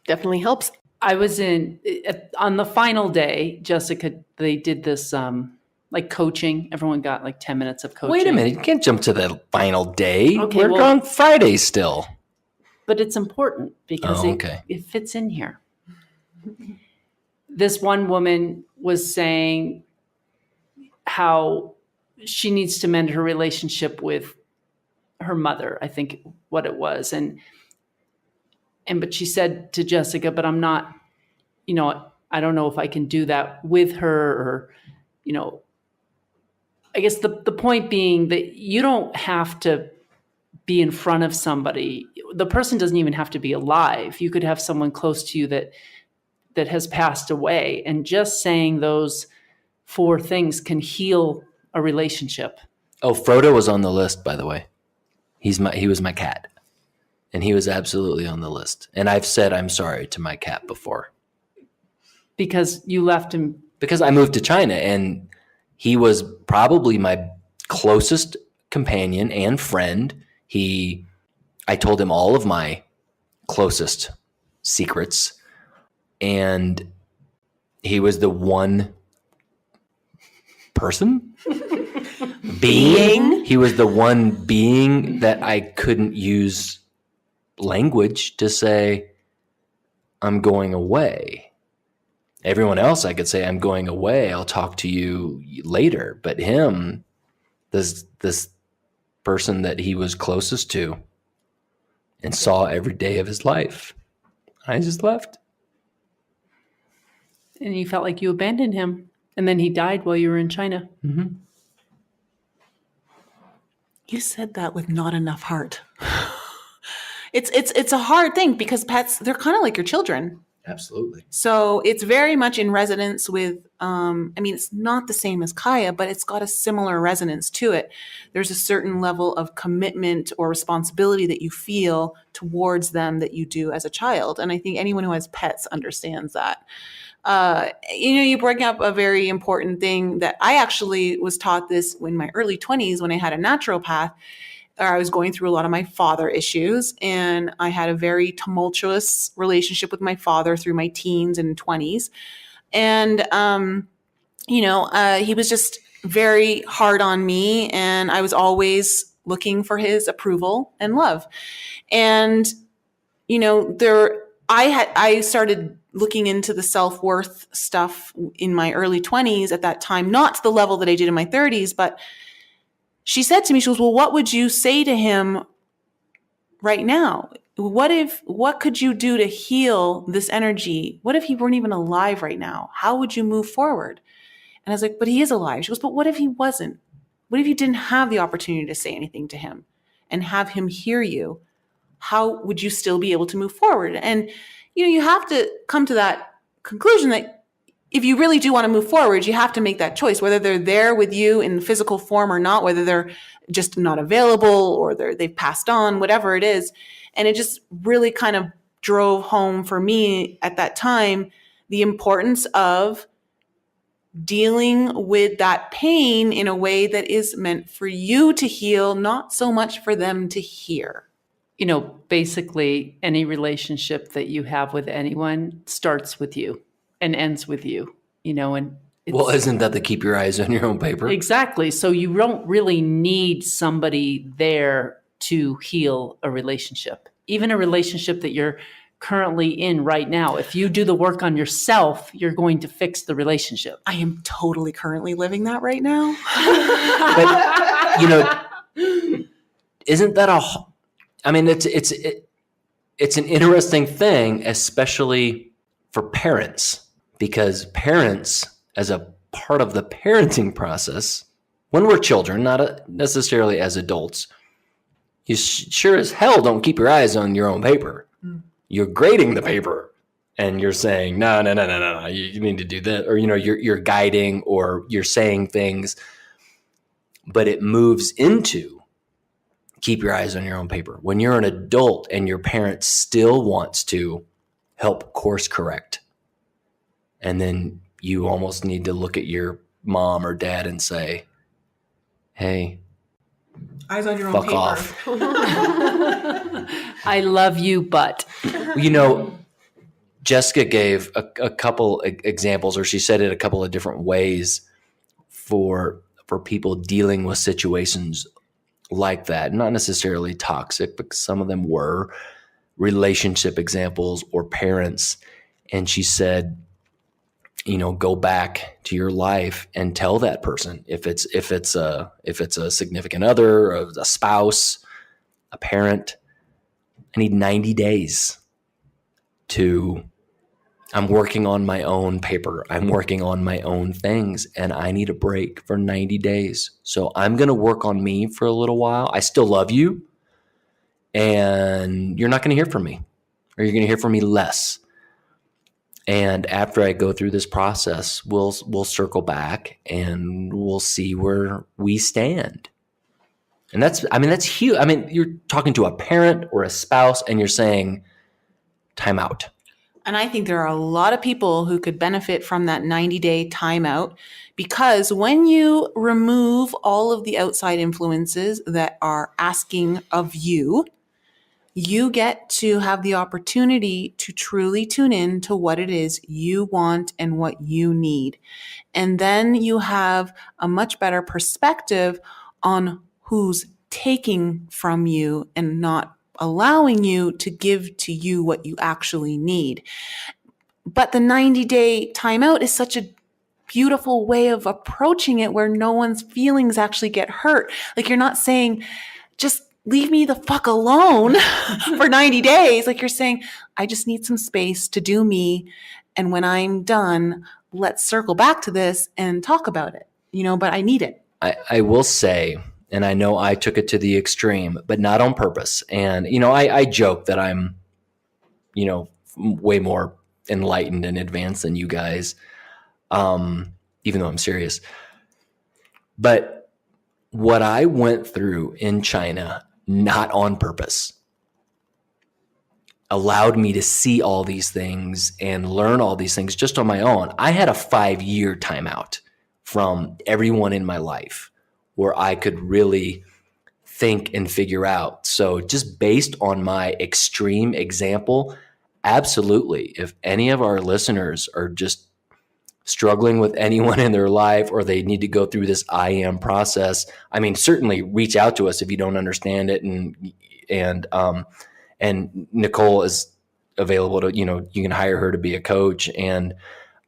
Definitely helps. I was on the final day, Jessica, they did this like coaching. Everyone got like 10 minutes of coaching. Wait a minute. You can't jump to the final day. Okay, We're well- on Friday still. But it's important because it fits in here. This one woman was saying how she needs to mend her relationship with her mother, I think what it was. But she said to Jessica, but I'm not, I don't know if I can do that with her, or, I guess the point being that you don't have to be in front of somebody. The person doesn't even have to be alive. You could have someone close to you that has passed away, and just saying those 4 things can heal a relationship. Oh, Frodo was on the list, by the way. He was my cat, and he was absolutely on the list. And I've said I'm sorry to my cat before. Because you left him. Because I moved to China, and he was probably my closest companion and friend. I told him all of my closest secrets, and he was the one person being. He was the one being that I couldn't use language to say, I'm going away. Everyone else, I could say, I'm going away. I'll talk to you later. But him, this person that he was closest to and saw every day of his life, I just left. And you felt like you abandoned him. And then he died while you were in China. Mm-hmm. You said that with not enough heart. It's a hard thing because pets, they're kind of like your children. Absolutely. So it's very much in resonance with, it's not the same as Kaya, but it's got a similar resonance to it. There's a certain level of commitment or responsibility that you feel towards them that you do as a child. And I think anyone who has pets understands that. You bring up a very important thing that I actually was taught this in my early 20s when I had a naturopath. I was going through a lot of my father issues, and I had a very tumultuous relationship with my father through my teens and 20s. And, he was just very hard on me, and I was always looking for his approval and love. And, I started looking into the self-worth stuff in my early 20s at that time, not to the level that I did in my 30s, but she said to me, she goes, well, what would you say to him right now? What could you do to heal this energy? What if he weren't even alive right now? How would you move forward? And I was like, but he is alive. She goes, but what if he wasn't? What if you didn't have the opportunity to say anything to him and have him hear you? How would you still be able to move forward? And, you have to come to that conclusion that if you really do want to move forward, you have to make that choice, whether they're there with you in physical form or not, whether they're just not available or they've passed on, whatever it is. And it just really kind of drove home for me at that time the importance of dealing with that pain in a way that is meant for you to heal, not so much for them to hear. Basically any relationship that you have with anyone starts with you and ends with you, and Well, isn't that the keep your eyes on your own paper? Exactly. So you don't really need somebody there to heal a relationship, even a relationship that you're currently in right now. If you do the work on yourself, you're going to fix the relationship. I am totally currently living that right now. But, you know, isn't that I mean, it's an interesting thing, especially for parents, because parents, as a part of the parenting process, when we're children, not necessarily as adults, you sure as hell don't keep your eyes on your own paper. You're grading the paper and you're saying, no, you need to do that. Or, you know, you're guiding or you're saying things, but it moves into keep your eyes on your own paper. When you're an adult and your parent still wants to help course correct, and then you almost need to look at your mom or dad and say, hey, Eyes on your own fuck paper. off. I love you, but. You know, Jessica gave a couple examples, or she said it a couple of different ways for people dealing with situations like that. Not necessarily toxic, but some of them were relationship examples or parents. And she said, you know, go back to your life and tell that person if it's a significant other, a spouse, a parent, I need 90 days I'm working on my own paper. I'm working on my own things, and I need a break for 90 days. So I'm going to work on me for a little while. I still love you, and you're not going to hear from me, or you're going to hear from me less. And after I go through this process, we'll circle back and we'll see where we stand. And that's huge. I mean, you're talking to a parent or a spouse and you're saying, time out. And I think there are a lot of people who could benefit from that 90-day timeout, because when you remove all of the outside influences that are asking of you, you get to have the opportunity to truly tune in to what it is you want and what you need. And then you have a much better perspective on who's taking from you and not allowing you to give to you what you actually need. But the 90-day timeout is such a beautiful way of approaching it, where no one's feelings actually get hurt. Like, you're not saying, just leave me the fuck alone for 90 days. Like, you're saying, I just need some space to do me. And when I'm done, let's circle back to this and talk about it, but I need it. I will say, and I know I took it to the extreme, but not on purpose. And, I joke that I'm, way more enlightened and advanced than you guys, even though I'm serious. But what I went through in China, not on purpose, allowed me to see all these things and learn all these things just on my own. I had a 5-year timeout from everyone in my life where I could really think and figure out. So just based on my extreme example, absolutely, if any of our listeners are just struggling with anyone in their life, or they need to go through this I am process, I mean, certainly reach out to us if you don't understand it. And Nicole is available to, you can hire her to be a coach and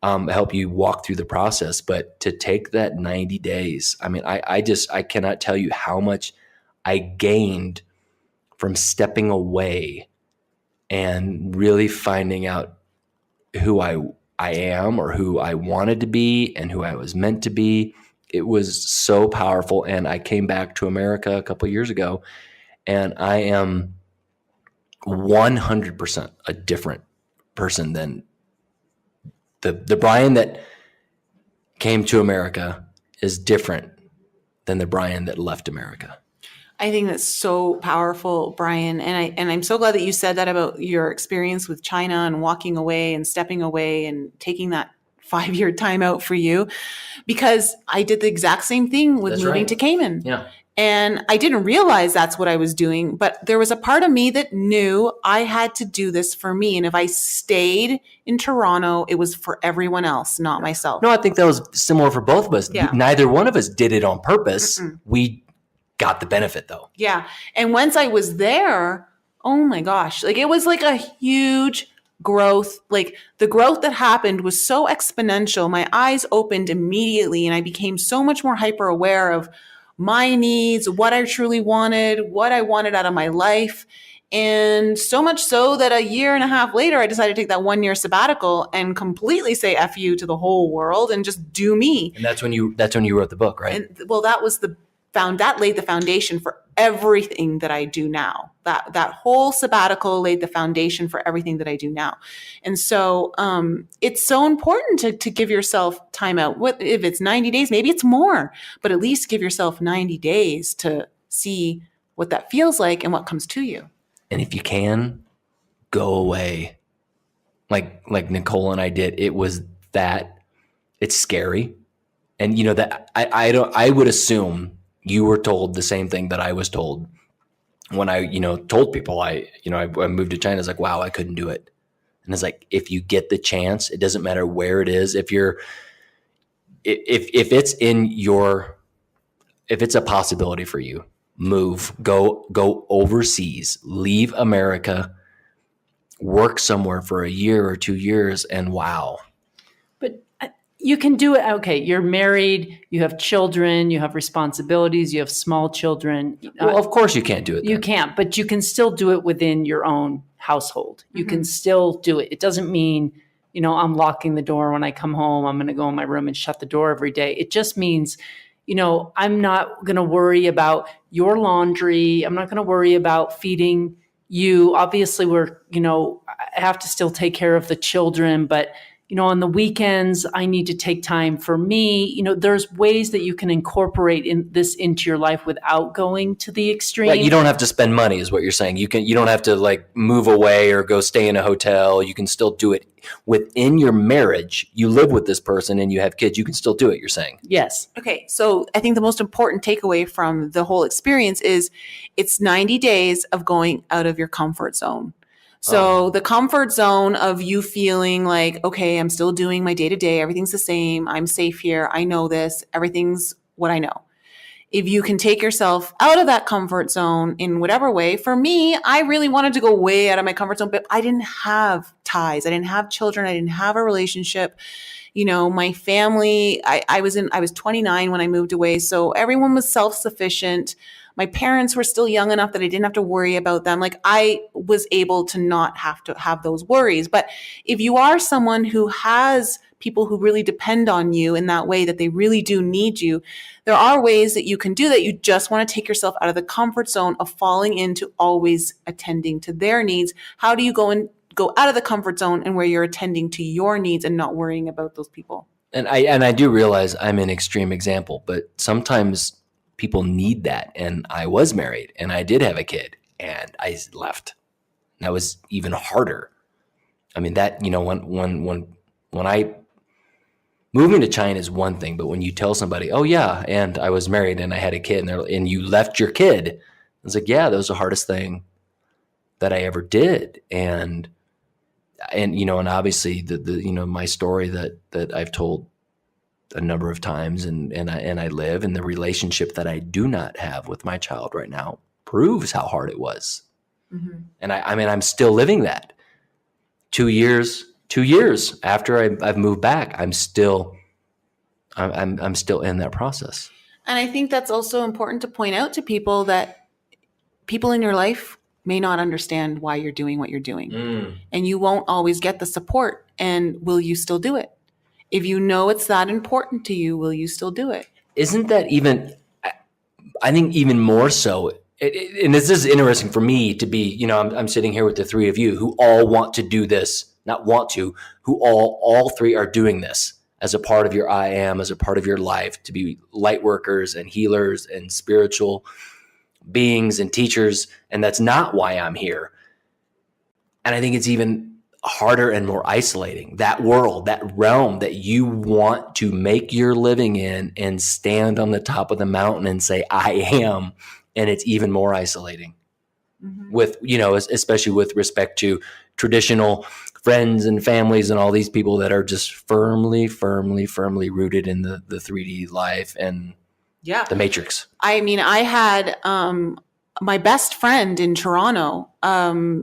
help you walk through the process. But to take that 90 days, I mean, I cannot tell you how much I gained from stepping away and really finding out who I am, or who I wanted to be, and who I was meant to be. It was so powerful. And I came back to America a couple of years ago, and I am 100% a different person than the Brian that came to America is different than the Brian that left America. I think that's so powerful, Brian. And I'm so glad that you said that about your experience with China and walking away and stepping away and taking that 5-year timeout for you, because I did the exact same thing with moving to Cayman. Yeah. And I didn't realize that's what I was doing, but there was a part of me that knew I had to do this for me. And if I stayed in Toronto, it was for everyone else, not myself. No, I think that was similar for both of us. Yeah. Neither one of us did it on purpose. We got the benefit though. Yeah. And once I was there, oh my gosh, like it was like a huge growth. Like the growth that happened was so exponential. My eyes opened immediately and I became so much more hyper aware of my needs, what I truly wanted, what I wanted out of my life. And so much so that a year and a half later, I decided to take that 1 year sabbatical and completely say F you to the whole world and just do me. And that's when you wrote the book, right? And well, that laid the foundation for everything that I do now. That whole sabbatical laid the foundation for everything that I do now. And so it's so important to give yourself time out. What if it's 90 days, maybe it's more, but at least give yourself 90 days to see what that feels like and what comes to you. And if you can, go away. Like Nicole and I did. It's scary. And that I would assume you were told the same thing that I was told when I, told people I moved to China. It's like, wow, I couldn't do it. And it's like, if you get the chance, it doesn't matter where it is. If it's a possibility for you, move, go overseas, leave America, work somewhere for a year or 2 years, and wow. But you can do it. Okay, you're married, you have children, you have responsibilities, you have small children. Well, of course you can't do it then. You can't, but you can still do it within your own household. You can still do it. It doesn't mean, I'm locking the door when I come home. I'm going to go in my room and shut the door every day. It just means, I'm not going to worry about your laundry. I'm not going to worry about feeding you. Obviously, I have to still take care of the children, but on the weekends, I need to take time for me. There's ways that you can incorporate this into your life without going to the extreme. Right, you don't have to spend money is what you're saying. You don't have to move away or go stay in a hotel. You can still do it within your marriage. You live with this person and you have kids. You can still do it, you're saying. Yes. Okay, so I think the most important takeaway from the whole experience is it's 90 days of going out of your comfort zone. So the comfort zone of you feeling like, okay, I'm still doing my day to day. Everything's the same. I'm safe here. I know this. Everything's what I know. If you can take yourself out of that comfort zone in whatever way, for me, I really wanted to go way out of my comfort zone, but I didn't have ties. I didn't have children. I didn't have a relationship. My family, I was 29 when I moved away. So everyone was self-sufficient. My parents were still young enough that I didn't have to worry about them. Like I was able to not have to have those worries. But if you are someone who has people who really depend on you in that way, that they really do need you, there are ways that you can do that. You just want to take yourself out of the comfort zone of falling into always attending to their needs. How do you go out of the comfort zone and where you're attending to your needs and not worrying about those people? And I do realize I'm an extreme example, but sometimes people need that. And I was married and I did have a kid and I left. That was even harder. I mean, that, when I moving to China is one thing, but when you tell somebody, oh yeah, and I was married and I had a kid and you left your kid, it's like, yeah, that was the hardest thing that I ever did. And obviously the my story that I've told a number of times and I live, and the relationship that I do not have with my child right now proves how hard it was. Mm-hmm. And I'm still living that 2 years after I've moved back. I'm still in that process. And I think that's also important to point out to people that people in your life may not understand why you're doing what you're doing. And you won't always get the support. And will you still do it? If you know it's that important to you, will you still do it? Isn't that even, I think even more so, and this is interesting for me to be, I'm sitting here with the three of you who all want to do this, who all three are doing this as a part of your I am, as a part of your life, to be light workers and healers and spiritual beings and teachers. And that's not why I'm here. And I think it's even harder and more isolating, that world, that realm that you want to make your living in and stand on the top of the mountain and say, I am. And it's even more isolating with, especially with respect to traditional friends and families and all these people that are just firmly rooted in the 3D life and the Matrix. I mean, I had my best friend in Toronto,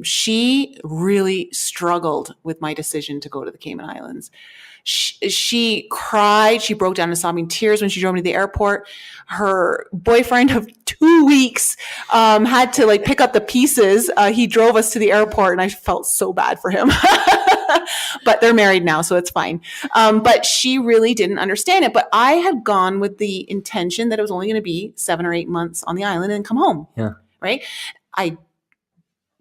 she really struggled with my decision to go to the Cayman Islands. She cried. She broke down in sobbing tears when she drove me to the airport. Her boyfriend of 2 weeks had to like pick up the pieces. He drove us to the airport, and I felt so bad for him. But they're married now, so it's fine. But she really didn't understand it. But I had gone with the intention that it was only going to be 7 or 8 months on the island and come home. Yeah. Right.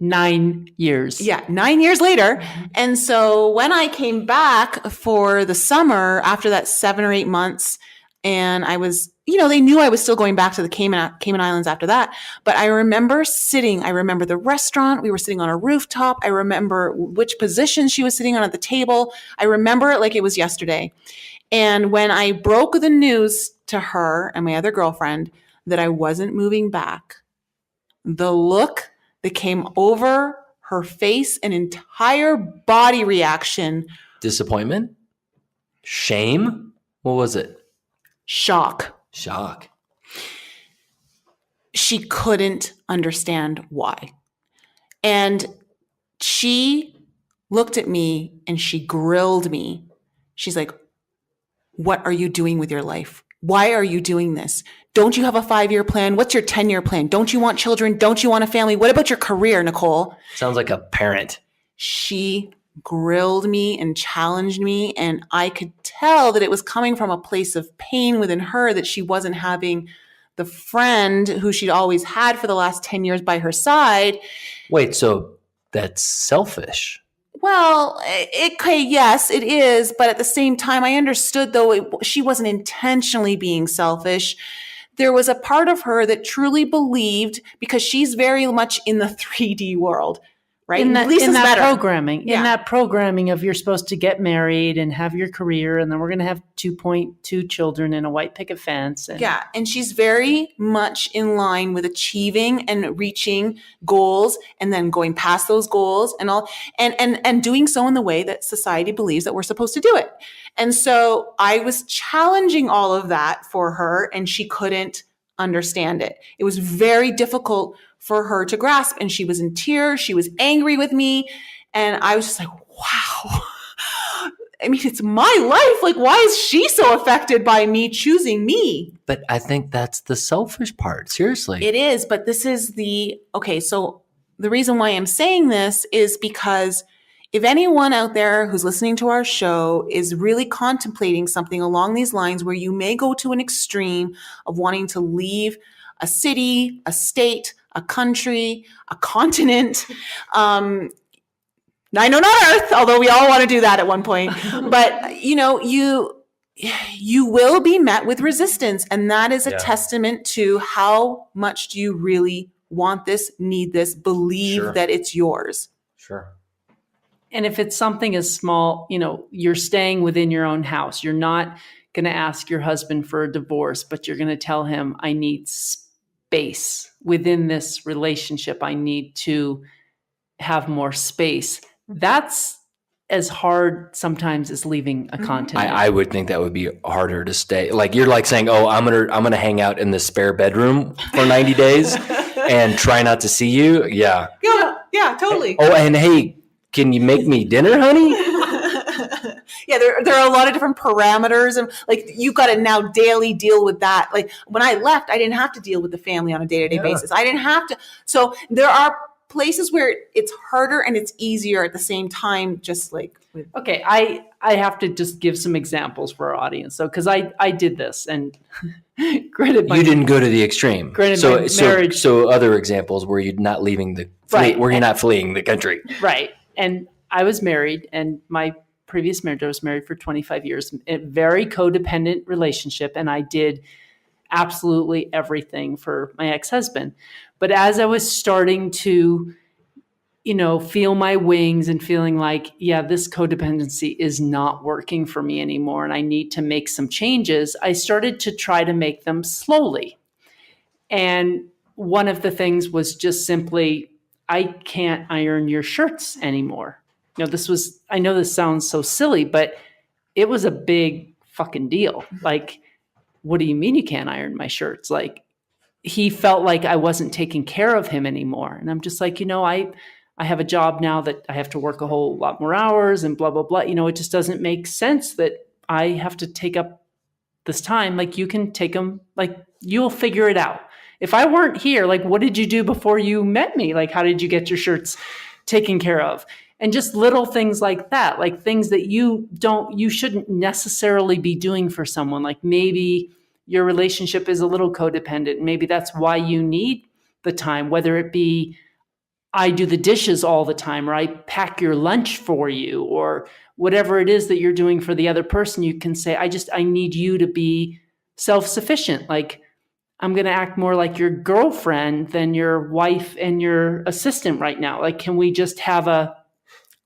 9 years. Yeah, 9 years later. And so when I came back for the summer after that 7 or 8 months, and I was, they knew I was still going back to the Cayman Islands after that. But I remember the restaurant, we were sitting on a rooftop. I remember which position she was sitting on at the table. I remember it like it was yesterday. And when I broke the news to her and my other girlfriend that I wasn't moving back, the look that came over her face, an entire body reaction. Disappointment? Shame? What was it? Shock. She couldn't understand why. And she looked at me and she grilled me. She's like, what are you doing with your life? Why are you doing this? Don't you have a 5-year plan? What's your 10-year plan? Don't you want children? Don't you want a family? What about your career, Nicole? Sounds like a parent. She grilled me and challenged me, and I could tell that it was coming from a place of pain within her, that she wasn't having the friend who she'd always had for the last 10 years by her side. Wait, so that's selfish. Well, yes, it is. But at the same time, I understood, though, she wasn't intentionally being selfish. There was a part of her that truly believed, because she's very much in the 3D world, right? In that programming, Yeah. in that programming of you're supposed to get married and have your career, and then we're going to have 2.2 children and a white picket fence. And Yeah, and she's very much in line with achieving and reaching goals, and then going past those goals and all, and doing so in the way that society believes that we're supposed to do it. And so I was challenging all of that for her, and she couldn't understand it. It was very difficult for her to grasp, and she was in tears. She was angry with me, and I was just like, wow. I mean, it's my life. Like, why is she so affected by me choosing me? But I think that's the selfish part. Seriously. It is, but this is so the reason why I'm saying this is because if anyone out there who's listening to our show is really contemplating something along these lines, where you may go to an extreme of wanting to leave a city, a state, a country, a continent, I know not Earth, although we all want to do that at one point, but you will be met with resistance. And that is a testament to how much do you really want this, need this, believe that it's yours. Sure. And if it's something as small, you're staying within your own house. You're not going to ask your husband for a divorce, but you're going to tell him, I need space within this relationship. I need to have more space. That's as hard sometimes as leaving a continent. I would think that would be harder to stay. Like, you're like saying, oh, I'm gonna hang out in the spare bedroom for 90 days and try not to see you. Yeah. Yeah, totally. Oh, and hey, can you make me dinner, honey? Yeah, there are a lot of different parameters, and like you've got to now daily deal with that. Like when I left, I didn't have to deal with the family on a day-to-day basis. I didn't have to. So there are places where it's harder and it's easier at the same time, just like with. Okay, I have to just give some examples for our audience. So, because I did this, and granted, You didn't go to the extreme. Granted, my my marriage. So other examples where you're not leaving where you're not fleeing the country. Right. And I was married, and my previous marriage, I was married for 25 years, a very codependent relationship. And I did absolutely everything for my ex-husband. But as I was starting to, feel my wings and feeling like, this codependency is not working for me anymore, and I need to make some changes, I started to try to make them slowly. And one of the things was just simply, I can't iron your shirts anymore. I know this sounds so silly, but it was a big fucking deal. Like, what do you mean you can't iron my shirts? Like, he felt like I wasn't taking care of him anymore. And I'm just like, I have a job now that I have to work a whole lot more hours and blah, blah, blah. It just doesn't make sense that I have to take up this time. Like, you can take them, like, you'll figure it out. If I weren't here, like, what did you do before you met me? Like, how did you get your shirts taken care of? And just little things like that, like things that you shouldn't necessarily be doing for someone. Like, maybe your relationship is a little codependent. Maybe that's why you need the time, whether it be I do the dishes all the time, or I pack your lunch for you, or whatever it is that you're doing for the other person. You can say, I need you to be self-sufficient. Like, I'm going to act more like your girlfriend than your wife and your assistant right now. Like, can we just have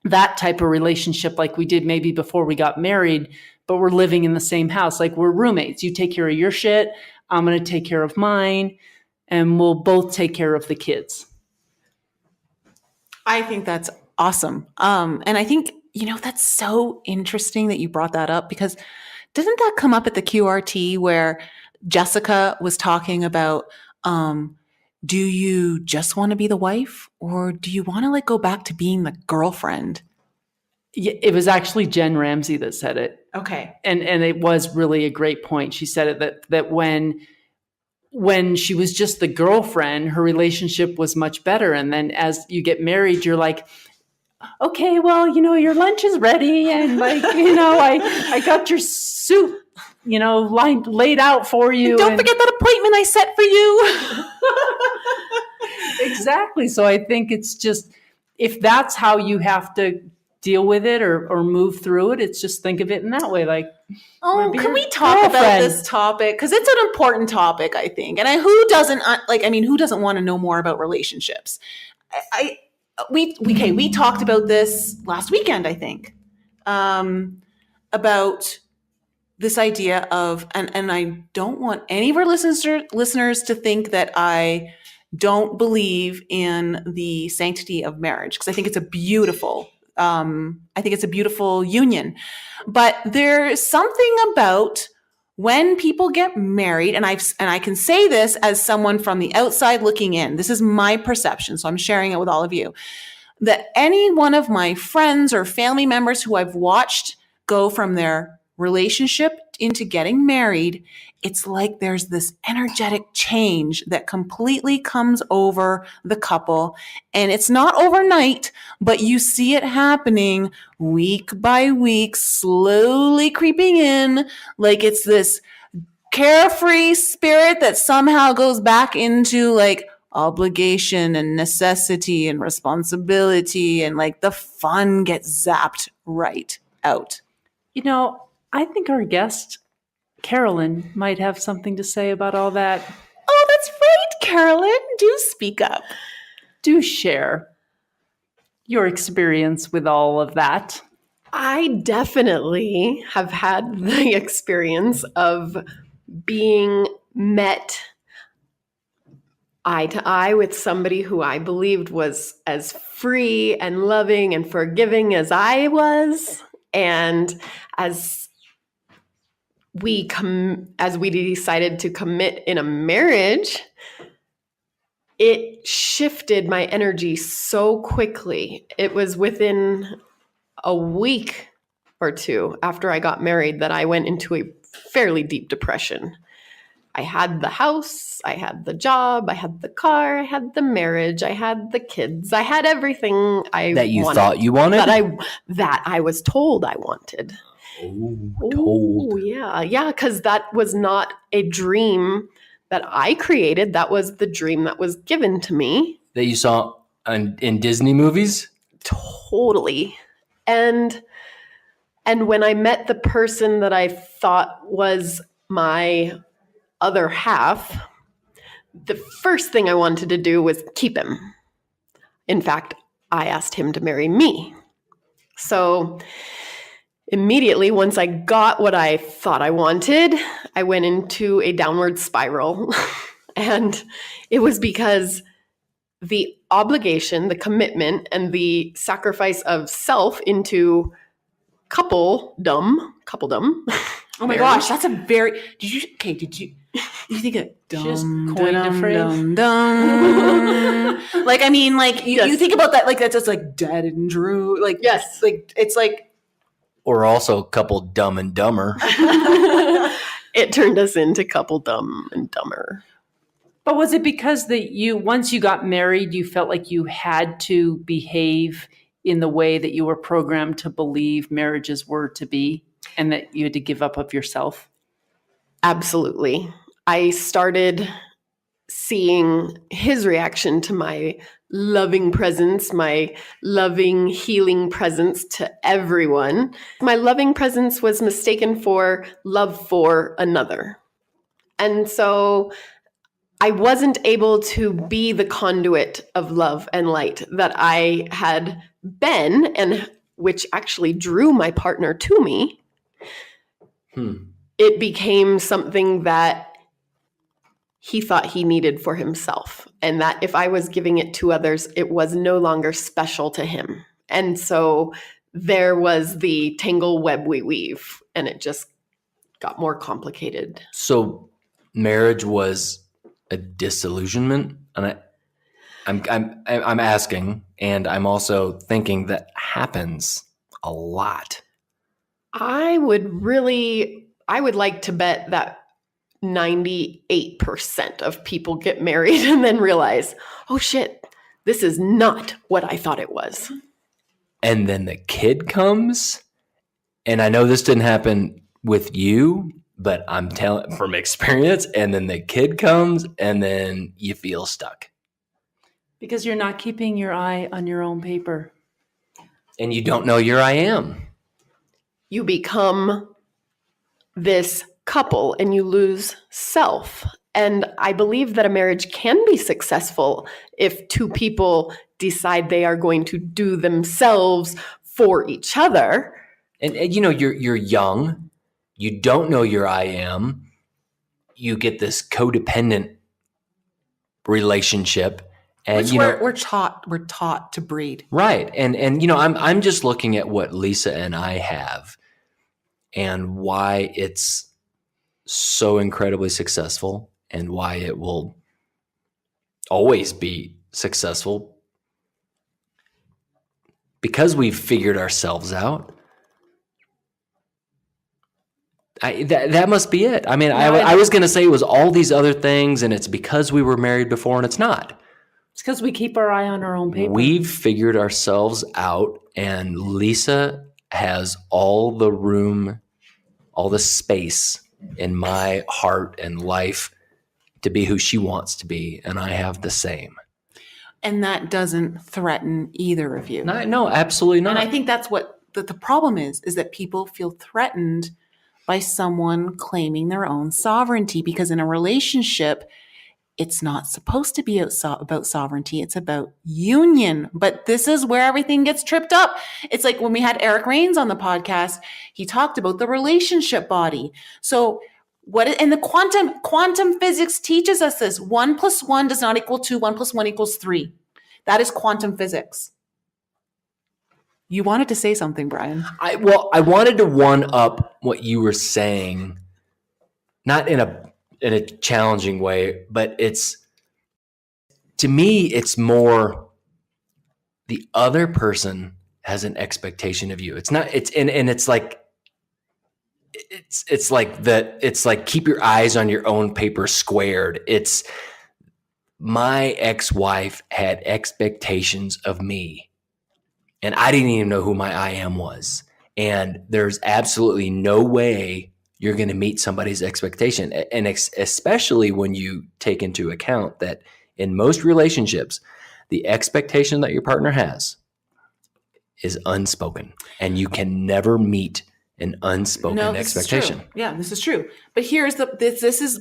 that type of relationship like we did maybe before we got married, but we're living in the same house? Like, we're roommates. You take care of your shit, I'm going to take care of mine, and we'll both take care of the kids. I think that's awesome. And I think, that's so interesting that you brought that up, because didn't that come up at the QRT where Jessica was talking about, do you just want to be the wife, or do you want to like go back to being the girlfriend? Yeah, it was actually Jen Ramsey that said it. Okay. And it was really a great point. She said it that when she was just the girlfriend, her relationship was much better. And then as you get married, you're like, okay, well, your lunch is ready. And like, I got your soup, laid out for you. Don't forget that appointment I set for you. Exactly. So I think it's just, if that's how you have to deal with it or move through it, it's just think of it in that way. Like, can we talk about this topic? Because it's an important topic, I think. And who doesn't want to know more about relationships? We talked about this last weekend, I think, about this idea of, and I don't want any of our listeners to think that I don't believe in the sanctity of marriage, because I think it's a beautiful union. But there's something about when people get married, and I can say this as someone from the outside looking in. This is my perception, so I'm sharing it with all of you. That any one of my friends or family members who I've watched go from their relationship into getting married, it's like there's this energetic change that completely comes over the couple. And it's not overnight, but you see it happening week by week, slowly creeping in, like it's this carefree spirit that somehow goes back into like obligation and necessity and responsibility, and like the fun gets zapped right out. I think our guest, Carolyn, might have something to say about all that. Oh, that's right, Carolyn. Do speak up. Do share your experience with all of that. I definitely have had the experience of being met eye to eye with somebody who I believed was as free and loving and forgiving as I was. And as we decided to commit in a marriage, it shifted my energy so quickly. It was within a week or two after I got married that I went into a fairly deep depression. I had the house, I had the job, I had the car, I had the marriage, I had the kids, I had everything that you thought you wanted, that I was told I wanted. Told. Oh, yeah, because that was not a dream that I created. That was the dream that was given to me. That you saw in Disney movies? Totally. And when I met the person that I thought was my other half, the first thing I wanted to do was keep him. In fact, I asked him to marry me. So immediately, once I got what I thought I wanted, I went into a downward spiral. And it was because the obligation, the commitment, and the sacrifice of self into coupledom Oh my gosh, that's a very. Did you think of She just dum coined a dum phrase. dum dum? Like, I mean, like you think about that, like that's just like dead and Drew. Like, Yes. like it's like Or also a couple Dumb and Dumber. It turned us into couple Dumb and Dumber. But was it because once you got married, you felt like you had to behave in the way that you were programmed to believe marriages were to be, and that you had to give up of yourself? Absolutely. I started seeing his reaction to my loving presence, my loving, healing presence to everyone. My loving presence was mistaken for love for another. And so I wasn't able to be the conduit of love and light that I had been, and which actually drew my partner to me. It became something that he thought he needed for himself, and that if I was giving it to others, it was no longer special to him. And so there was the tangle web we weave, and it just got more complicated. So marriage was a disillusionment, and I'm asking, and I'm also thinking that happens a lot. I would like to bet that 98% of people get married and then realize, oh shit, this is not what I thought it was. And then the kid comes, and I know this didn't happen with you, but I'm telling from experience, and then the kid comes, and then you feel stuck. Because you're not keeping your eye on your own paper. And you don't know your I am. You become this couple and you lose self. And I believe that a marriage can be successful if two people decide they are going to do themselves for each other. And you know, you're young. You don't know your I am. You get this codependent relationship. And which we're taught to breed. Right. And you know, I'm just looking at what Lisa and I have and why it's so incredibly successful and why it will always be successful, because we've figured ourselves out. That must be it. I mean, I was going to say it was all these other things, and it's because we were married before, and it's not. It's because we keep our eye on our own paper. We've figured ourselves out, and Lisa has all the room, all the space in my heart and life to be who she wants to be, and I have the same. And that doesn't threaten either of you. No, absolutely not. And I think that's what the problem is that people feel threatened by someone claiming their own sovereignty, because in a relationship, it's not supposed to be about sovereignty. It's about union. But this is where everything gets tripped up. It's like when we had Eric Rains on the podcast, he talked about the relationship body. So and the quantum physics teaches us this. 1 + 1 does not equal 2. 1 + 1 = 3. That is quantum physics. You wanted to say something, Brian. I wanted to one up what you were saying, not in a challenging way, but to me, it's more the other person has an expectation of you. It's not, it's like keep your eyes on your own paper squared. It's my ex-wife had expectations of me, and I didn't even know who my I am was. And there's absolutely no way you're going to meet somebody's expectation. And especially when you take into account that in most relationships, the expectation that your partner has is unspoken, and you can never meet an unspoken expectation. Yeah, this is true. But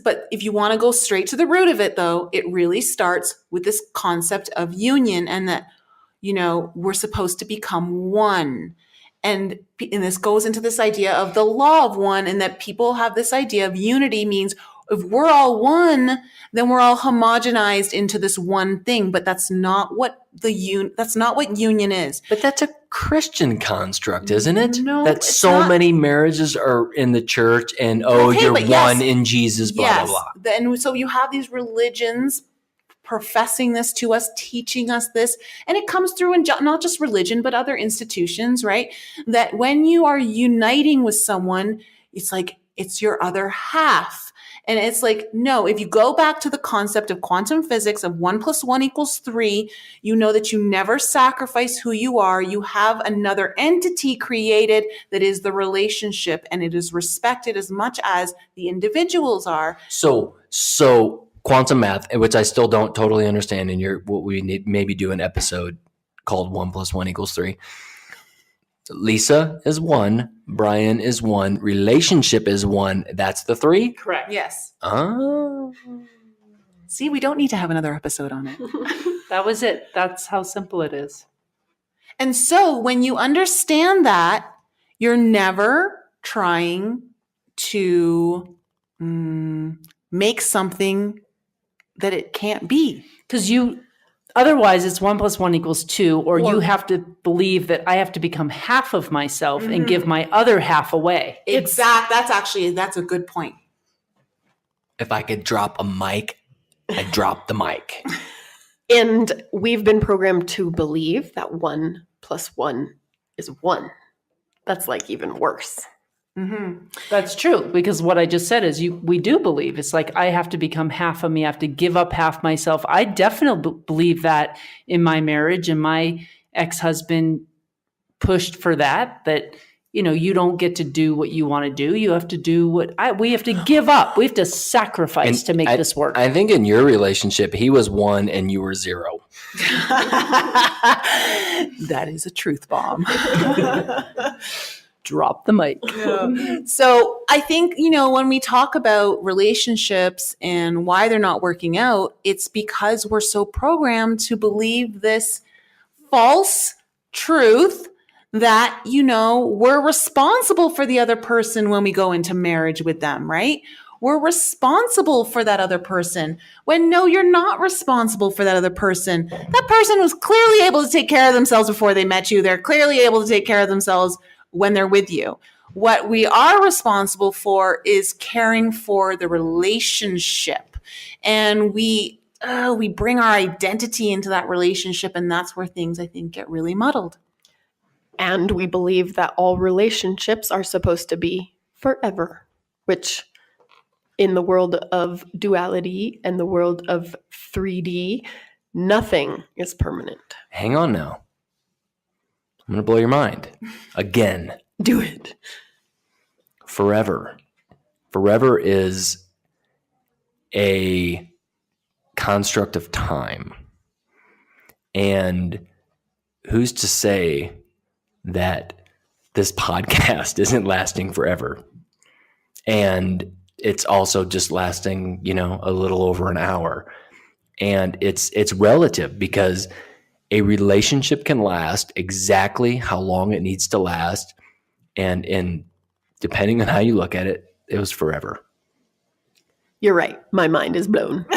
but if you want to go straight to the root of it, though, it really starts with this concept of union, and that, you know, we're supposed to become one. And this goes into this idea of the law of one, and that people have this idea of unity means if we're all one, then we're all homogenized into this one thing. But that's not what union is. But that's a Christian construct, isn't it? No, that it's so not. many marriages are in the church and Okay, you're but one yes. in Jesus, blah, blah, blah. Then so you have these religions professing this to us, teaching us this, and it comes through in not just religion, but other institutions, right? That when you are uniting with someone, it's like it's your other half. And it's like, no, if you go back to the concept of quantum physics of 1 + 1 = 3, you know that you never sacrifice who you are. You have another entity created that is the relationship, and it is respected as much as the individuals are. So quantum math, which I still don't totally understand, and what we need maybe do an episode called 1 + 1 = 3. Lisa is 1, Brian is 1, relationship is 1. That's the 3? Correct. Yes. Oh. See, we don't need to have another episode on it. That was it. That's how simple it is. And so when you understand that, you're never trying to make something that it can't be. Because otherwise it's 1 + 1 = 2, or you have to believe that I have to become half of myself and give my other half away. That's a good point. If I could drop a mic, I'd drop the mic. And we've been programmed to believe that 1 + 1 is 1. That's like even worse. Mm-hmm. That's true, because what I just said is we do believe it's like I have to become half of me. I have to give up half myself. I definitely believe that in my marriage, and my ex-husband pushed for that, you don't get to do what you want to do. You have to do we have to give up. We have to sacrifice to make this work. I think in your relationship, he was 1 and you were 0. That is a truth bomb. Drop the mic. So I think, when we talk about relationships and why they're not working out, it's because we're so programmed to believe this false truth that, we're responsible for the other person when we go into marriage with them, right? We're responsible for that other person, when no, you're not responsible for that other person. That person was clearly able to take care of themselves before they met you. They're clearly able to take care of themselves when they're with you. What we are responsible for is caring for the relationship. And we bring our identity into that relationship, and that's where things, I think, get really muddled. And we believe that all relationships are supposed to be forever, which in the world of duality and the world of 3D, nothing is permanent. Hang on now. I'm going to blow your mind. Again. Do it. Forever. Forever is a construct of time. And who's to say that this podcast isn't lasting forever? And it's also just lasting, a little over an hour. And it's relative, because a relationship can last exactly how long it needs to last. And depending on how you look at it, it was forever. You're right. My mind is blown.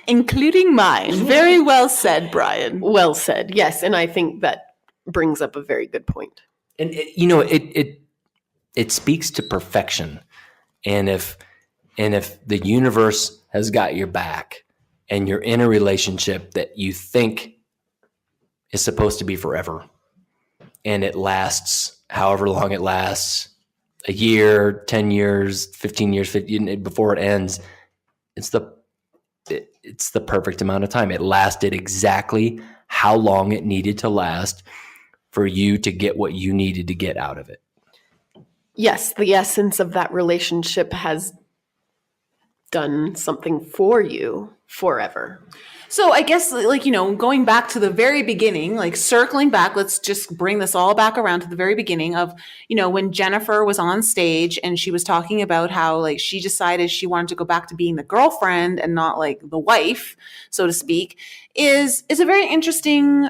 Including mine. Very well said, Brian. Well said. Yes. And I think that brings up a very good point. And it speaks to perfection. And if the universe has got your back and you're in a relationship that you think is supposed to be forever, and it lasts however long it lasts, a year, 10 years, 15 years, before it ends, it's the perfect amount of time. It lasted exactly how long it needed to last for you to get what you needed to get out of it. Yes, the essence of that relationship has done something for you forever. So I guess, going back to the very beginning, circling back, let's just bring this all back around to the very beginning of, when Jennifer was on stage and she was talking about how, she decided she wanted to go back to being the girlfriend and not, the wife, so to speak, is a very interesting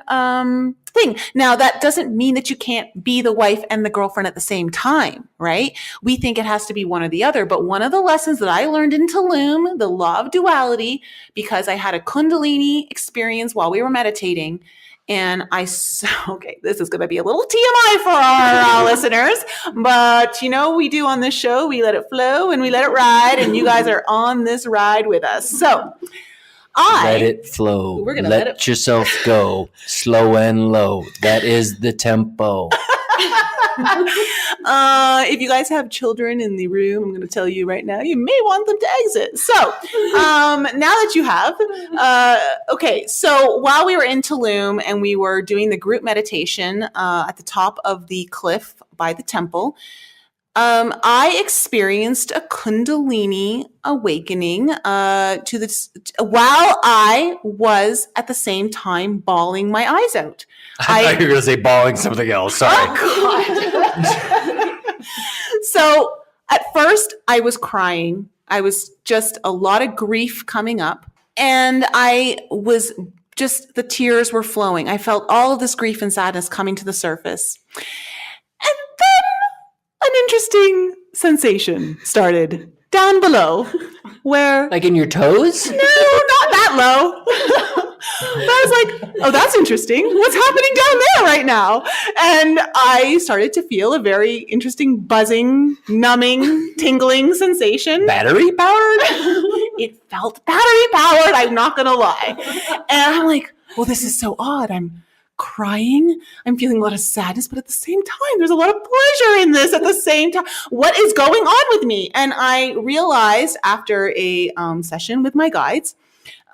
thing. Now, that doesn't mean that you can't be the wife and the girlfriend at the same time, right? We think it has to be one or the other. But one of the lessons that I learned in Tulum, the law of duality, because I had a Kundalini experience while we were meditating, And okay, this is going to be a little TMI for our listeners, but we do on this show, we let it flow and we let it ride, and you guys are on this ride with us. So let it flow. We're gonna let yourself go, slow and low. That is the tempo. If you guys have children in the room, I'm going to tell you right now, you may want them to exit. So now that you have, okay, so while we were in Tulum and we were doing the group meditation at the top of the cliff by the temple, I experienced a Kundalini awakening to this while I was at the same time bawling my eyes out. I thought you were going to say bawling something else. Sorry. Oh, God. So at first I was crying. I was just a lot of grief coming up, and the tears were flowing. I felt all of this grief and sadness coming to the surface. And then an interesting sensation started down below, where... Like in your toes? No, not that low. I was like, oh, that's interesting. What's happening down there right now? And I started to feel a very interesting buzzing, numbing, tingling sensation. Battery powered? It felt battery powered, I'm not going to lie. And I'm like, well, this is so odd. I'm crying. I'm feeling a lot of sadness, but at the same time, there's a lot of pleasure in this at the same time. What is going on with me? And I realized after a session with my guides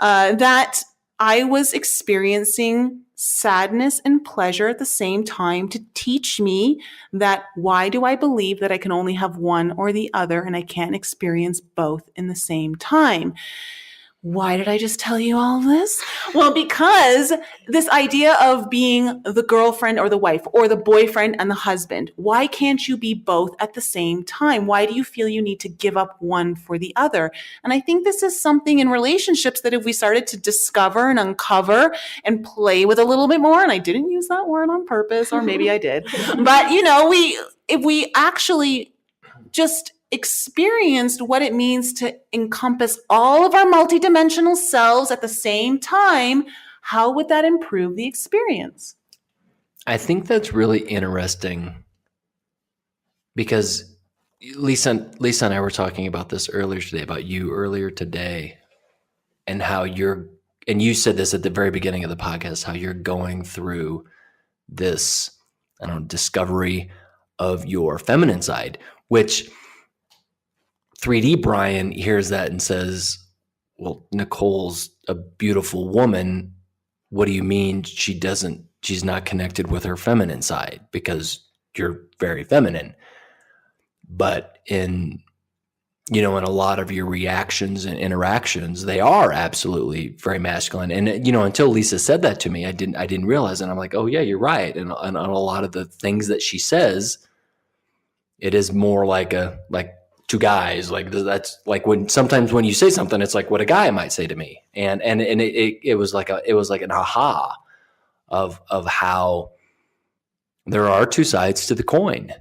that I was experiencing sadness and pleasure at the same time to teach me that why do I believe that I can only have one or the other and I can't experience both in the same time? Why did I just tell you all of this? Well, because this idea of being the girlfriend or the wife or the boyfriend and the husband, why can't you be both at the same time? Why do you feel you need to give up one for the other? And I think this is something in relationships that if we started to discover and uncover and play with a little bit more, and I didn't use that word on purpose, or maybe I did, but if we actually just experienced what it means to encompass all of our multidimensional selves at the same time, how would that improve the experience? I think that's really interesting because Lisa and I were talking about this earlier today, and how and you said this at the very beginning of the podcast, how you're going through this, discovery of your feminine side, which 3D Brian hears that and says, well, Nicole's a beautiful woman. What do you mean she's not connected with her feminine side? Because you're very feminine. But in a lot of your reactions and interactions, they are absolutely very masculine. And, until Lisa said that to me, I didn't realize it. And I'm like, oh yeah, you're right. And on a lot of the things that she says, it is more like two guys, like that's like sometimes when you say something, it's like what a guy might say to me, and it was like an aha of how there are two sides to the coin,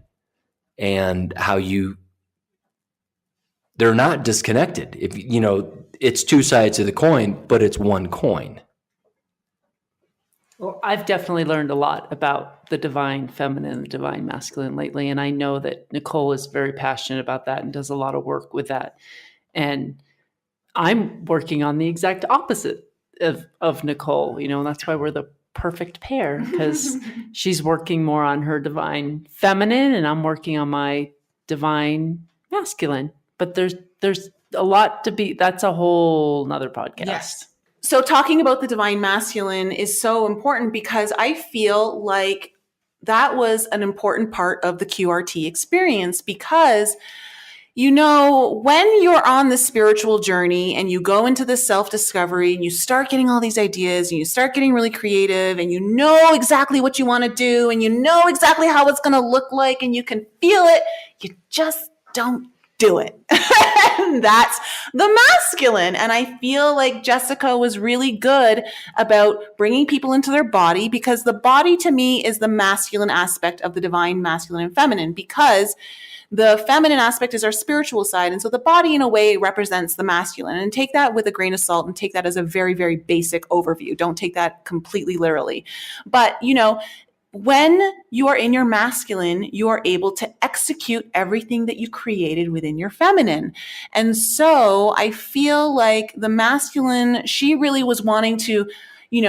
and how they're not disconnected. If it's two sides of the coin, but it's one coin. Well, I've definitely learned a lot about the divine feminine and the divine masculine lately. And I know that Nicole is very passionate about that and does a lot of work with that. And I'm working on the exact opposite of Nicole, and that's why we're the perfect pair, because she's working more on her divine feminine and I'm working on my divine masculine. But there's a lot to be, that's a whole nother podcast. Yes. So talking about the divine masculine is so important because I feel like that was an important part of the QRT experience because, when you're on the spiritual journey and you go into this self-discovery and you start getting all these ideas and you start getting really creative and you know exactly what you want to do and you know exactly how it's going to look like and you can feel it, you just don't do it. That's the masculine. And I feel like Jessica was really good about bringing people into their body, because the body to me is the masculine aspect of the divine masculine and feminine, because The feminine aspect is our spiritual side. And so the body in a way represents the masculine, and take that with a grain of salt and take that as a very, very basic overview. Don't take that completely literally. But, when you are in your masculine, you are able to execute everything that you created within your feminine. And so I feel like the masculine, she really was wanting to,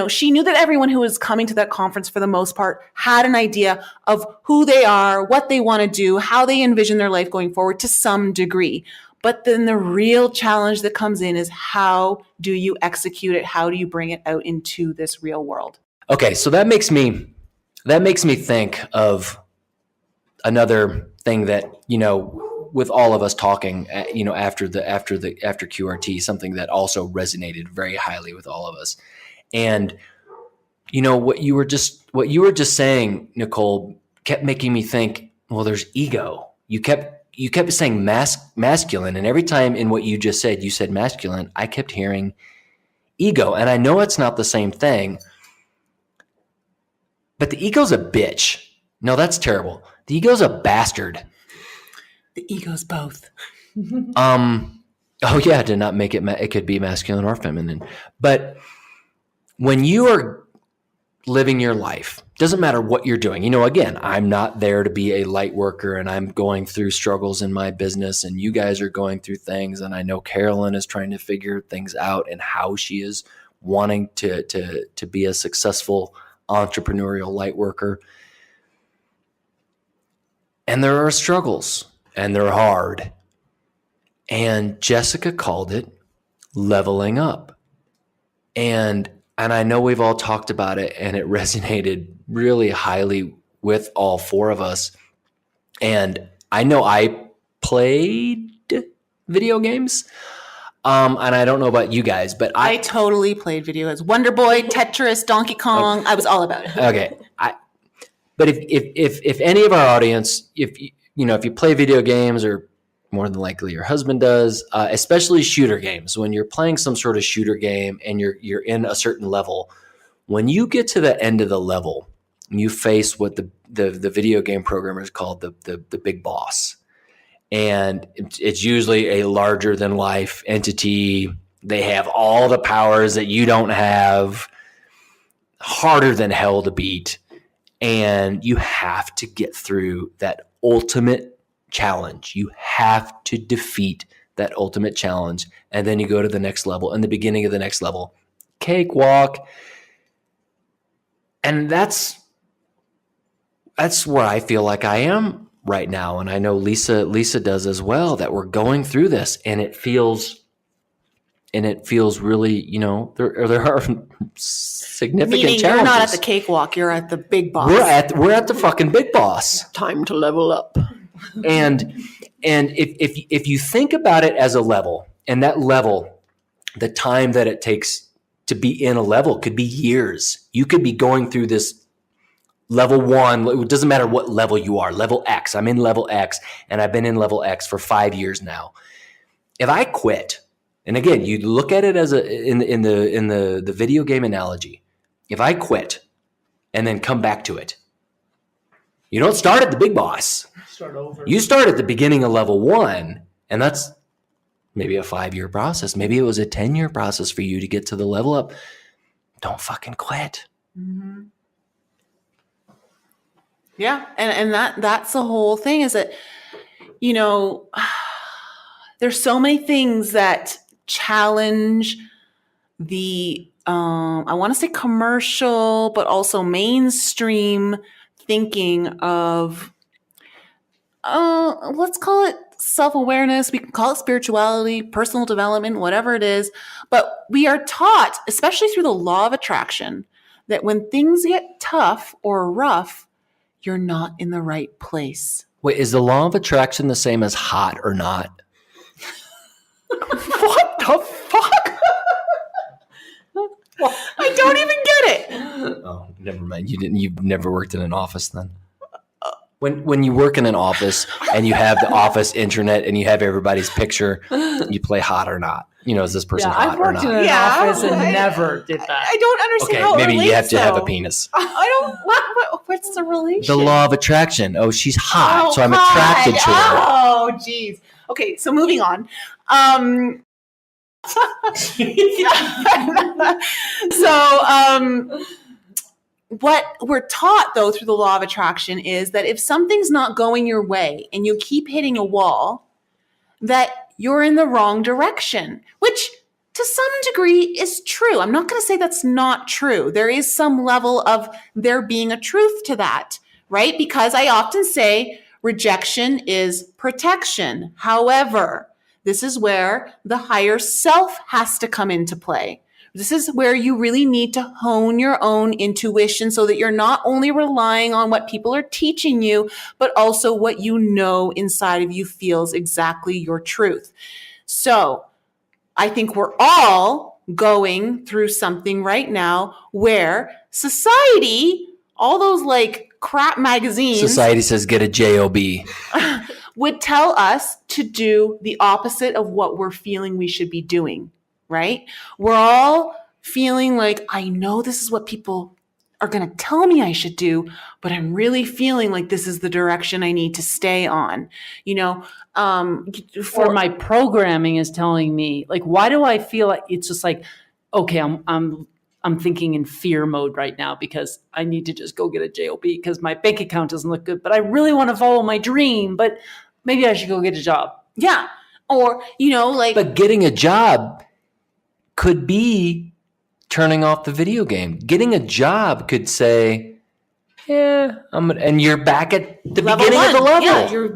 she knew that everyone who was coming to that conference for the most part had an idea of who they are, what they want to do, how they envision their life going forward to some degree. But then the real challenge that comes in is, how do you execute it? How do you bring it out into this real world? Okay, so that makes me think of another thing that, with all of us talking, after QRT, something that also resonated very highly with all of us. And, what you were just saying, Nicole, kept making me think, well, there's ego. You kept saying masculine. And every time in what you just said, you said masculine, I kept hearing ego. And I know it's not the same thing, but the ego's a bitch. No, that's terrible. The ego's a bastard. The ego's both. Oh yeah, did not make it. It could be masculine or feminine. But when you are living your life, doesn't matter what you're doing. Again, I'm not there to be a light worker, and I'm going through struggles in my business, and you guys are going through things, and I know Carolyn is trying to figure things out and how she is wanting to be a successful entrepreneurial light worker. And there are struggles, and they're hard. And Jessica called it leveling up. And I know we've all talked about it, and it resonated really highly with all four of us. And I know I played video games. And I don't know about you guys, but I totally played video games. Wonder Boy, Tetris, Donkey Kong. Okay. I was all about it. Okay. But if any of our audience, if you play video games, or more than likely your husband does, especially shooter games, when you're playing some sort of shooter game and you're in a certain level, when you get to the end of the level, you face what the video game programmers call the big boss. And it's usually a larger than life entity. They have all the powers that you don't have, harder than hell to beat. And you have to get through that ultimate challenge. You have to defeat that ultimate challenge. And then you go to the next level, and the beginning of the next level, cakewalk. And that's where I feel like I am right now. And I know Lisa does as well, that we're going through this, and it feels really, there are significant Meaning challenges. You're not at the cakewalk, you're at the big boss. We're at the fucking big boss. Time to level up. And if you think about it as a level, and that level, the time that it takes to be in a level could be years. You could be going through this level 1. It doesn't matter what level you are. Level X. I'm in level X, and I've been in level X for 5 years now. If I quit, and again, you look at it as in the video game analogy. If I quit and then come back to it, you don't start at the big boss. Start over. You start at the beginning of level 1, and that's maybe a 5-year process. Maybe it was a 10-year process for you to get to the level up. Don't fucking quit. Mm-hmm. Yeah, and that's the whole thing, is that, there's so many things that challenge the, I want to say commercial, but also mainstream thinking of, let's call it self-awareness. We can call it spirituality, personal development, whatever it is. But we are taught, especially through the law of attraction, that when things get tough or rough, you're not in the right place. Wait, is the law of attraction the same as hot or not? What the fuck? I don't even get it. Oh, never mind. You've never worked in an office then. When you work in an office and you have the office intranet and you have everybody's picture, you play hot or not. Is this person hot I've or worked in not? an Yeah, office and I- never did that. I don't understand Okay, how it maybe you relates, have to have a though. penis. I don't. What's the relation? The law of attraction. Oh, she's hot, Oh, so I'm God. attracted to her. Oh, geez. Okay, so moving on. What we're taught, though, through the law of attraction is that if something's not going your way and you keep hitting a wall, that you're in the wrong direction, which to some degree is true. I'm not going to say that's not true. There is some level of there being a truth to that, right? Because I often say rejection is protection. However, this is where the higher self has to come into play. This is where you really need to hone your own intuition so that you're not only relying on what people are teaching you, but also what you know inside of you feels exactly your truth. So I think we're all going through something right now where society, all those like crap magazines, Society says get a job. would tell us to do the opposite of what we're feeling we should be doing, right? We're all feeling like, I know this is what people are going to tell me I should do, but I'm really feeling like this is the direction I need to stay on. Or my programming is telling me, like, why do I feel like it's just like, okay, I'm thinking in fear mode right now because I need to just go get a job because my bank account doesn't look good, but I really want to follow my dream, but maybe I should go get a job. Yeah. Or, But getting a job could be turning off the video game. Getting a job could say, yeah, and you're back at the beginning of the level. Yeah, you're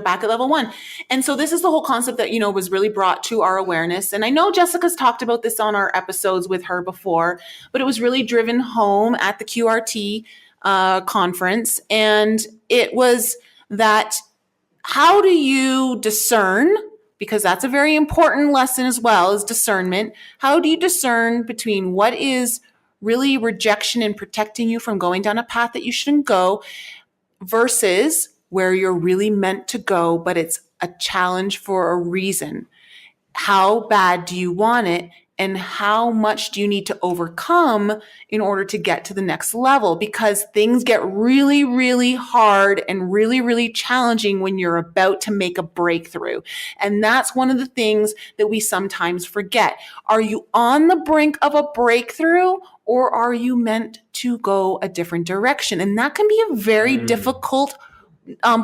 back at level 1. And so this is the whole concept that, was really brought to our awareness. And I know Jessica's talked about this on our episodes with her before, but it was really driven home at the QRT conference. And it was that, how do you discern, because that's a very important lesson as well, is discernment. How do you discern between what is really rejection and protecting you from going down a path that you shouldn't go versus where you're really meant to go, but it's a challenge for a reason? How bad do you want it? And how much do you need to overcome in order to get to the next level? Because things get really, really hard and really, really challenging when you're about to make a breakthrough. And that's one of the things that we sometimes forget. Are you on the brink of a breakthrough, or are you meant to go a different direction? And that can be a very difficult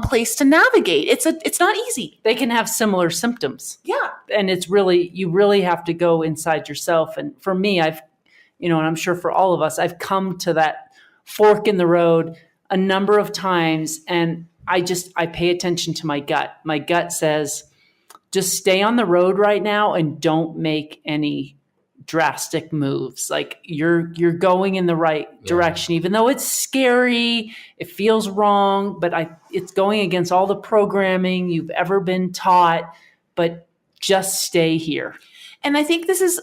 place to navigate. It's not easy. They can have similar symptoms. Yeah. And you really have to go inside yourself. And for me, and I'm sure for all of us, I've come to that fork in the road a number of times. And I pay attention to my gut. My gut says, just stay on the road right now and don't make any drastic moves. Like you're going in the right direction, even though it's scary, it feels wrong, but it's going against all the programming you've ever been taught, but just stay here. And I think this is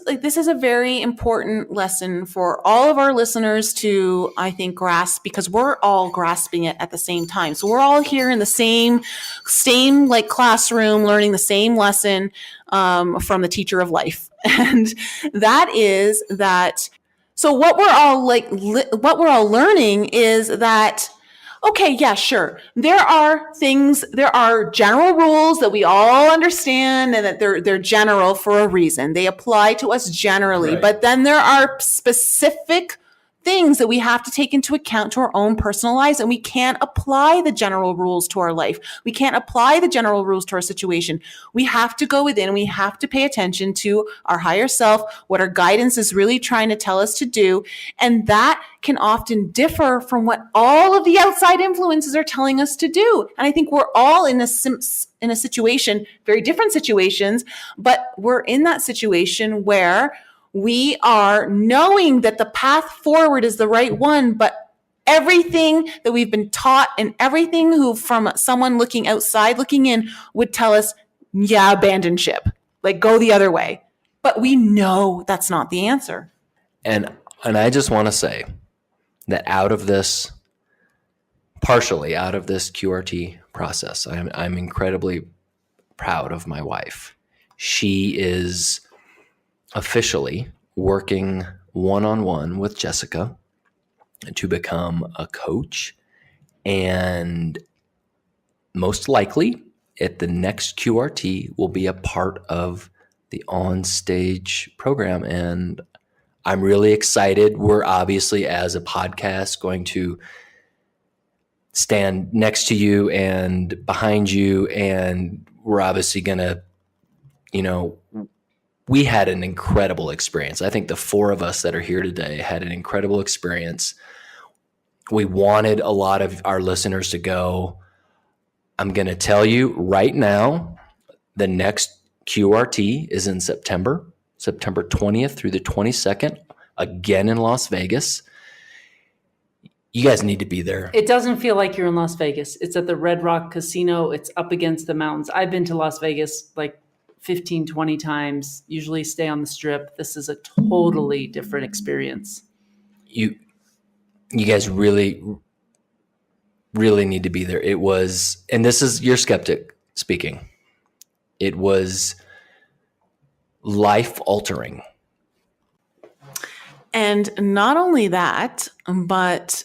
a very important lesson for all of our listeners to, I think, grasp, because we're all grasping it at the same time. So we're all here in the same like classroom, learning the same lesson from the teacher of life. And that is that. So what we're all learning is that, okay, yeah, sure. There are general rules that we all understand and that they're general for a reason. They apply to us generally, Right. But then there are specific things that we have to take into account to our own personal lives, and we can't apply the general rules to our life. We can't apply the general rules to our situation. We have to go within, we have to pay attention to our higher self, what our guidance is really trying to tell us to do. And that can often differ from what all of the outside influences are telling us to do. And I think we're all in a situation, very different situations, but we're in that situation where we are knowing that the path forward is the right one, but everything that we've been taught and everything from someone looking outside, looking in, would tell us, yeah, abandon ship, like go the other way. But we know that's not the answer. And I just want to say that out of this partially out of this QRT process. I'm incredibly proud of my wife. She is officially working one-on-one with Jessica to become a coach, and most likely at the next QRT will be a part of the on-stage program. And I'm really excited. We're obviously, as a podcast, going to stand next to you and behind you, and we're obviously going to, we had an incredible experience. I think the four of us that are here today had an incredible experience. We wanted a lot of our listeners to go. I'm going to tell you right now, the next QRT is in September 20th through the 22nd, again in Las Vegas. You guys need to be there. It doesn't feel like you're in Las Vegas. It's at the Red Rock Casino. It's up against the mountains. I've been to Las Vegas like 15, 20 times, usually stay on the Strip. This is a totally different experience. You guys really, really need to be there. It was, and this is your skeptic speaking, it was life altering. And not only that, but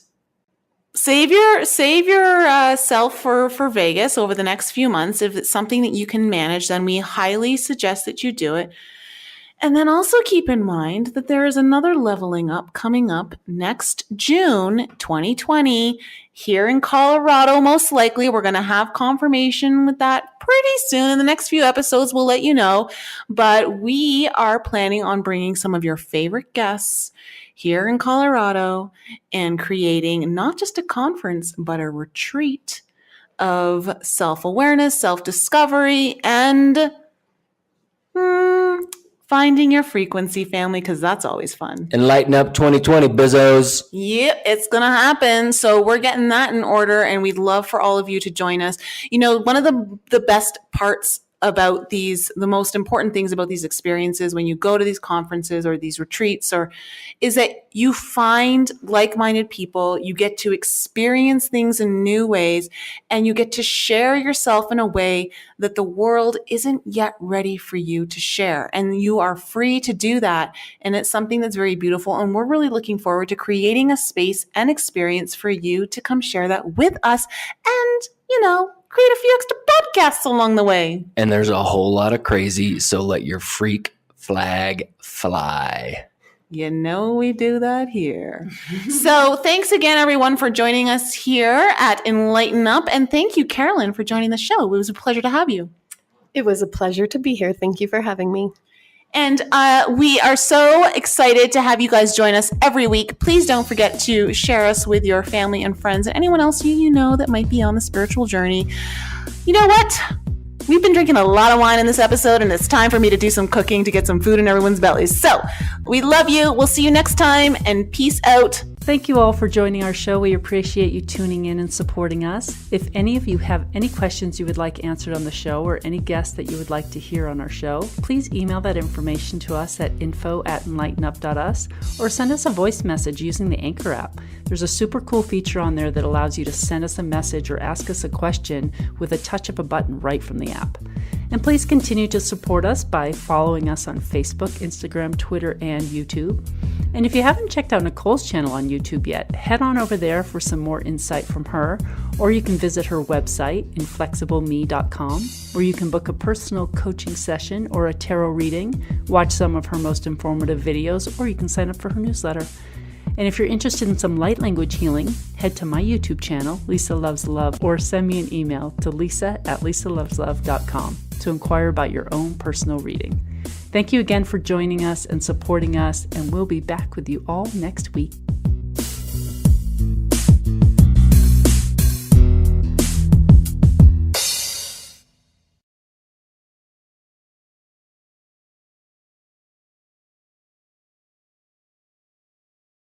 save yourself for Vegas over the next few months. If it's something that you can manage, then we highly suggest that you do it. And then also keep in mind that there is another leveling up coming up next June 2020 here in Colorado. Most likely we're going to have confirmation with that pretty soon. In the next few episodes, we'll let you know. But we are planning on bringing some of your favorite guests here in Colorado and creating not just a conference, but a retreat of self-awareness, self-discovery, and finding your frequency, family, because that's always fun. Enlighten Up 2020, bizzos. Yep, it's going to happen. So we're getting that in order, and we'd love for all of you to join us. One of the best parts about the most important things about these experiences when you go to these conferences or these retreats is that you find like-minded people, you get to experience things in new ways, and you get to share yourself in a way that the world isn't yet ready for you to share. And you are free to do that. And it's something that's very beautiful. And we're really looking forward to creating a space and experience for you to come share that with us and, create a few extra podcasts along the way. And there's a whole lot of crazy, so let your freak flag fly. We do that here. So thanks again, everyone, for joining us here at Enlighten Up. And thank you, Carolyn, for joining the show. It was a pleasure to have you. It was a pleasure to be here. Thank you for having me. And we are so excited to have you guys join us every week. Please don't forget to share us with your family and friends and anyone else you know that might be on the spiritual journey. You know what? We've been drinking a lot of wine in this episode, and it's time for me to do some cooking to get some food in everyone's bellies. So we love you. We'll see you next time, and peace out. Thank you all for joining our show. We appreciate you tuning in and supporting us. If any of you have any questions you would like answered on the show or any guests that you would like to hear on our show, please email that information to us at info@enlightenup.us or send us a voice message using the Anchor app. There's a super cool feature on there that allows you to send us a message or ask us a question with a touch of a button right from the app. And please continue to support us by following us on Facebook, Instagram, Twitter, and YouTube. And if you haven't checked out Nicole's channel on YouTube yet, head on over there for some more insight from her, or you can visit her website, inflexibleme.com, where you can book a personal coaching session or a tarot reading, watch some of her most informative videos, or you can sign up for her newsletter. And if you're interested in some light language healing, head to my YouTube channel, Lisa Loves Love, or send me an email to lisa@lisaloveslove.com to inquire about your own personal reading. Thank you again for joining us and supporting us, and we'll be back with you all next week.